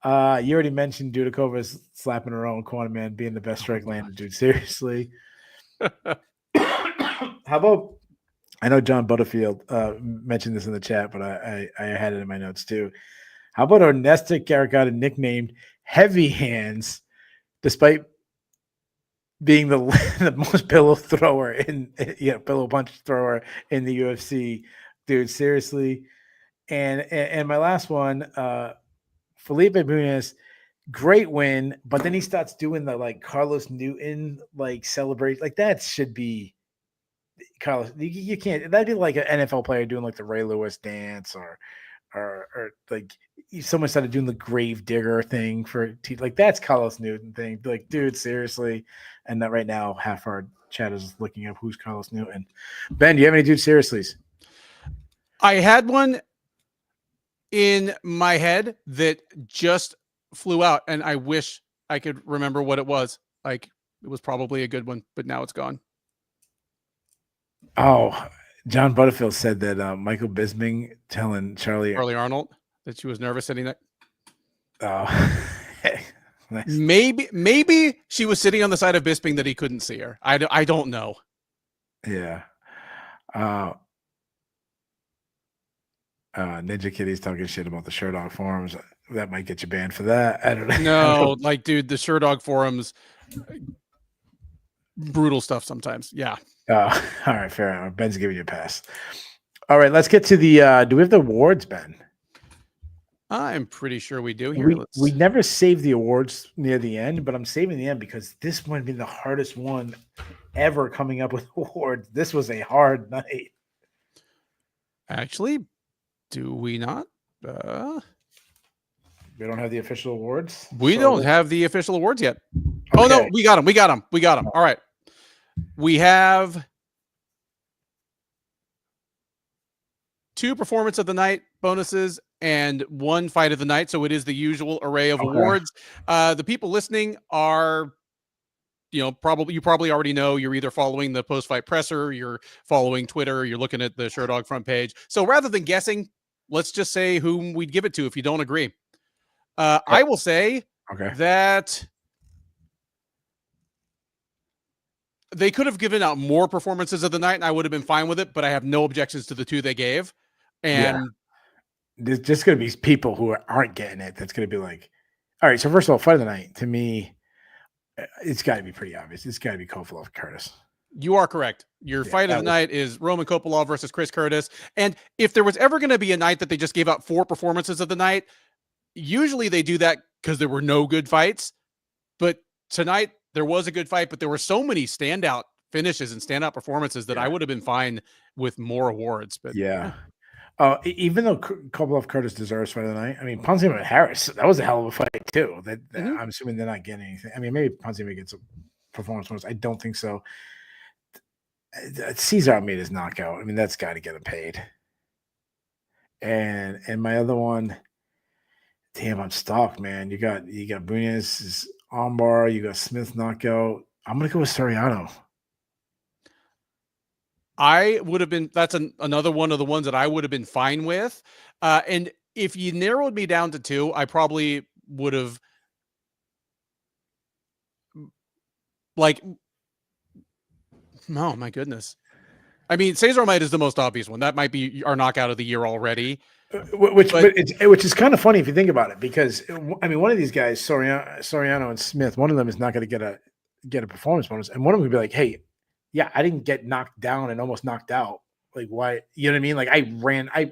You already mentioned Dudakova's slapping her own corner, man, being the best strike lander. Dude Seriously. How about, I know John Butterfield mentioned this in the chat, but I had it in my notes too. How about Ernesto Caracata, nicknamed Heavy Hands, despite being the most pillow punch thrower in the UFC? Dude, seriously. And my last one, Felipe Muniz, great win, but then he starts doing the Carlos Newton celebrate. That should be Carlos. You can't. That'd be like an NFL player doing the Ray Lewis dance, or someone started doing the grave digger thing that's Carlos Newton thing. Dude, seriously. And that right now, half our chat is looking up who's Carlos Newton. Ben, do you have any Dude Seriouslys? I had one in my head that just flew out, and I wish I could remember what it was. It was probably a good one, but now it's gone. Oh, John Butterfield said that Michael Bisping telling Charlie. Charlie Arnold, that she was nervous sitting there. Oh, nice. Maybe she was sitting on the side of Bisping that he couldn't see her. I don't know. Yeah. Ninja Kitty's talking shit about the Sherdog forums. That might get you banned for that. I don't know. No, like, dude, the Sherdog forums, brutal stuff sometimes. Yeah. All right, fair enough. Ben's giving you a pass. All right, let's get to the. Do we have the awards, Ben? I'm pretty sure we do here. We never save the awards near the end, but I'm saving the end because this might be the hardest one ever coming up with awards. This was a hard night. Actually, do we not? We don't have the official awards. We don't have the official awards yet. Okay. Oh no, we got them. All right. We have 2 performance of the night bonuses and 1 fight of the night. So it is the usual array of awards. The people listening are, you probably already know. You're either following the post-fight presser, you're following Twitter, you're looking at the Sherdog front page. So rather than guessing, let's just say whom we'd give it to if you don't agree. I will say that they could have given out more performances of the night and I would have been fine with it, but I have no objections to the 2 they gave. And there's just going to be people who aren't getting it. That's going to be like, all right. So first of all, fight of the night, to me, it's got to be pretty obvious. It's got to be Kopilov Curtis. You are correct. Your fight of the night is Roman Kopilov versus Chris Curtis. And if there was ever going to be a night that they just gave out 4 performances of the night, usually they do that because there were no good fights. But tonight there was a good fight, but there were so many standout finishes and standout performances that I would have been fine with more awards. But even though Kopilov Curtis deserves fight of the night, I mean, Ponzinibbio Harris, that was a hell of a fight too. That I'm assuming they're not getting anything. I mean, maybe Ponzinibbio gets a performance bonus. I don't think so. Cesar Almeida's knockout. I mean, that's got to get him paid. And my other one, damn, I'm stuck, man. You got Bunez's armbar. You got Smith knockout. I'm gonna go with Soriano. I would have been. That's another one of the ones that I would have been fine with. And if you narrowed me down to 2, I probably would have. Like, oh my goodness. I mean, Cesar Almeida is the most obvious one. That might be our knockout of the year already. Which is kind of funny if you think about it, because I mean, one of these guys, Soriano and Smith, one of them is not going to get a performance bonus, and one of them would be like, "Hey, yeah, I didn't get knocked down and almost knocked out. Like, why? You know what I mean? Like,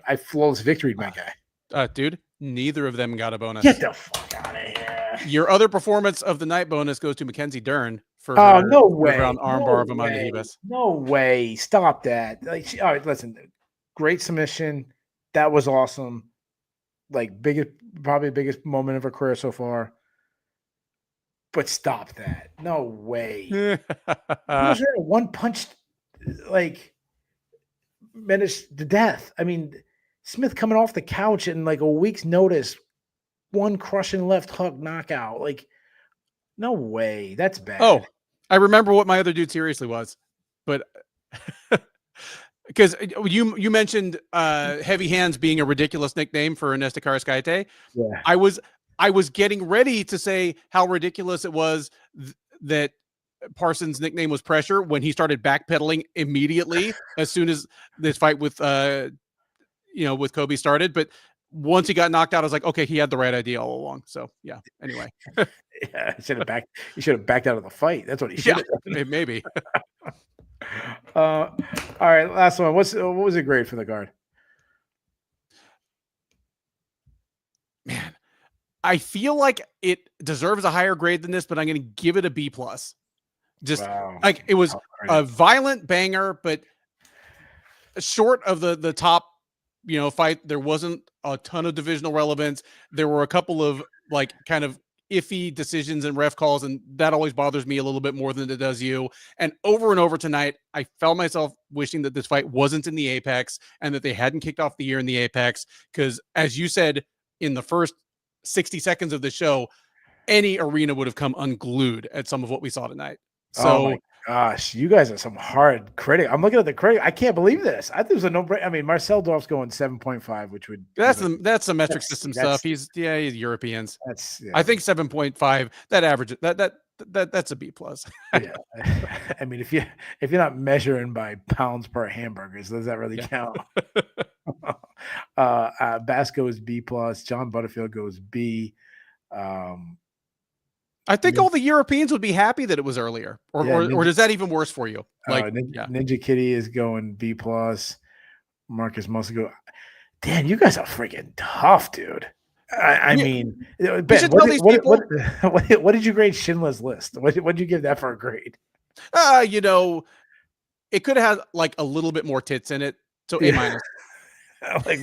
I flawless victoried my guy." Dude, neither of them got a bonus. Get the fuck out of here. Your other performance of the night bonus goes to Mackenzie Dern for no way, round armbar of Amanda Ribas. No way, stop that. Like, all right, listen, great submission. That was awesome. Like, probably biggest moment of her career so far. But stop that. No way. One punch, like, managed to death. I mean, Smith coming off the couch in like a week's notice, one crushing left hook knockout. Like, no way. That's bad. Oh, I remember what my other dude seriously was. But because you mentioned Heavy Hands being a ridiculous nickname for Ernesta Karaskaite. Yeah. I was getting ready to say how ridiculous it was that Parsons' nickname was Pressure when he started backpedaling immediately as soon as this fight with with Kobe started. But once he got knocked out, I was like, okay, he had the right idea all along. So yeah. Anyway, he should have backed out of the fight. That's what he should have done. Maybe. All right, last one. What was it grade for the guard? Man, I feel like it deserves a higher grade than this, but I'm going to give it a B+. Just like it was a violent banger, but short of the top, fight. There wasn't a ton of divisional relevance. There were a couple of like kind of iffy decisions and ref calls, and that always bothers me a little bit more than it does you. And over tonight, I felt myself wishing that this fight wasn't in the Apex and that they hadn't kicked off the year in the Apex, because as you said in the first 60 seconds of the show, any arena would have come unglued at some of what we saw tonight. Oh my So gosh, you guys are some hard critic. I'm looking at the critic. I can't believe this. I think it was a no-brainer. I mean, Marcel Dorf's going 7.5, which would that's give the metric that's system stuff. that's He's Europeans. yeah, I think 7.5, that average that's a B plus. yeah. I mean, if you're not measuring by pounds per hamburgers, does that really Yeah. count? Bass goes B plus. John Butterfield goes B. I think Nin- all the Europeans would be happy that it was earlier, or yeah, or does that even worse for you? Like, yeah, Ninja Kitty is going B plus. Marcus must go. Dan, you guys are freaking tough, dude. I mean, Ben, should tell these people- what did you grade Schindler's List? What did you give that for a grade? you know, it could have had like a little bit more tits in it, so A minus. Like,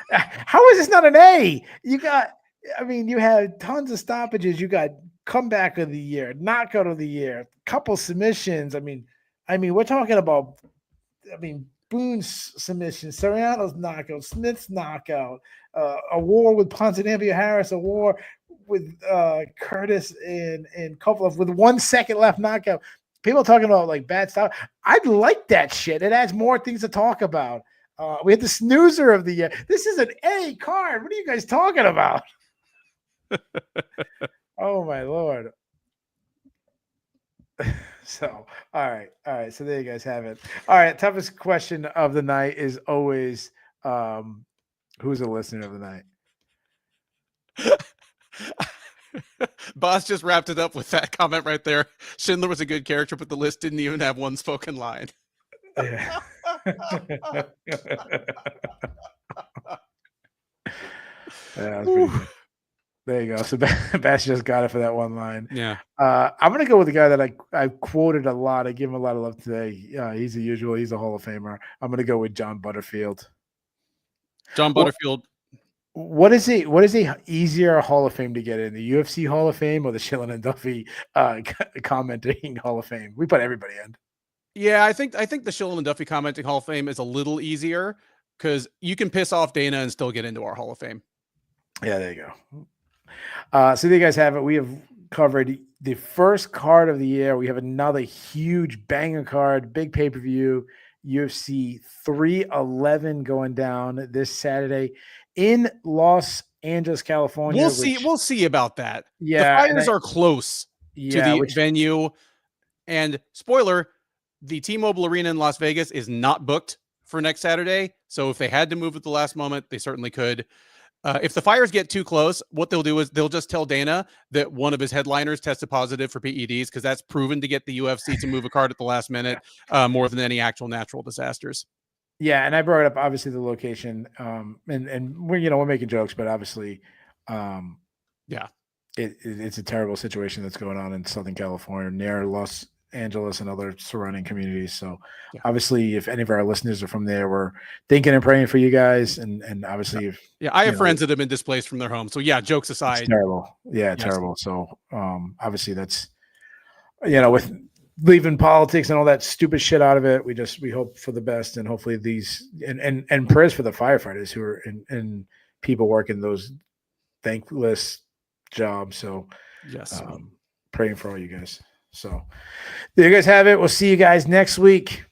how is this not an A? You got, I mean, you had tons of stoppages. You got comeback of the year, knockout of the year, couple submissions. I mean, we're talking about, Boone's submission, Soriano's knockout, Smith's knockout, a war with Ponzinibbio Harris, a war with Curtis and Kovalev with 1 second left knockout. People talking about like bad stuff. I'd like that shit. It adds more things to talk about. We had the snoozer of the year. This is an A card. What are you guys talking about? Oh my Lord. So, all right. So there you guys have it. All right. Toughest question of the night is always, who's the listener of the night? Boss just wrapped it up with that comment right there. Schindler was a good character, but the list didn't even have one spoken line. Yeah. That was pretty good. There you go. So Bash just got it for that one line. Yeah. I'm gonna go with the guy that I quoted a lot. I give him a lot of love today. He's the usual. He's a Hall of Famer. I'm gonna go with John Butterfield. John Butterfield. What is a easier Hall of Fame to get in, the UFC Hall of Fame or the Shillan and Duffy commenting Hall of Fame? We put everybody in. Yeah, I think the Shillan and Duffy commenting Hall of Fame is a little easier because you can piss off Dana and still get into our Hall of Fame. Yeah, there you go. So there you guys have it. We have covered the first card of the year. We have another huge banger card, big pay-per-view, UFC 311 going down this Saturday in Los Angeles, California. We'll see about that. Yeah, the fires are close to the venue. And spoiler, the T-Mobile Arena in Las Vegas is not booked for next Saturday. So if they had to move at the last moment, they certainly could. If the fires get too close, what they'll do is they'll just tell Dana that one of his headliners tested positive for PEDs because that's proven to get the UFC to move a card at the last minute more than any actual natural disasters. Yeah, and I brought up obviously the location, and we're making jokes, but obviously, yeah, it's a terrible situation that's going on in Southern California near Los Angeles and other surrounding communities. So obviously, if any of our listeners are from there, we're thinking and praying for you guys. And obviously, if I have friends that have been displaced from their home. So yeah, jokes aside, it's terrible. Yeah, yes. Terrible. So obviously, that's with leaving politics and all that stupid shit out of it, we hope for the best, and hopefully these and prayers for the firefighters who are and people working those thankless jobs. So yes, praying for all you guys. So there you guys have it. We'll see you guys next week.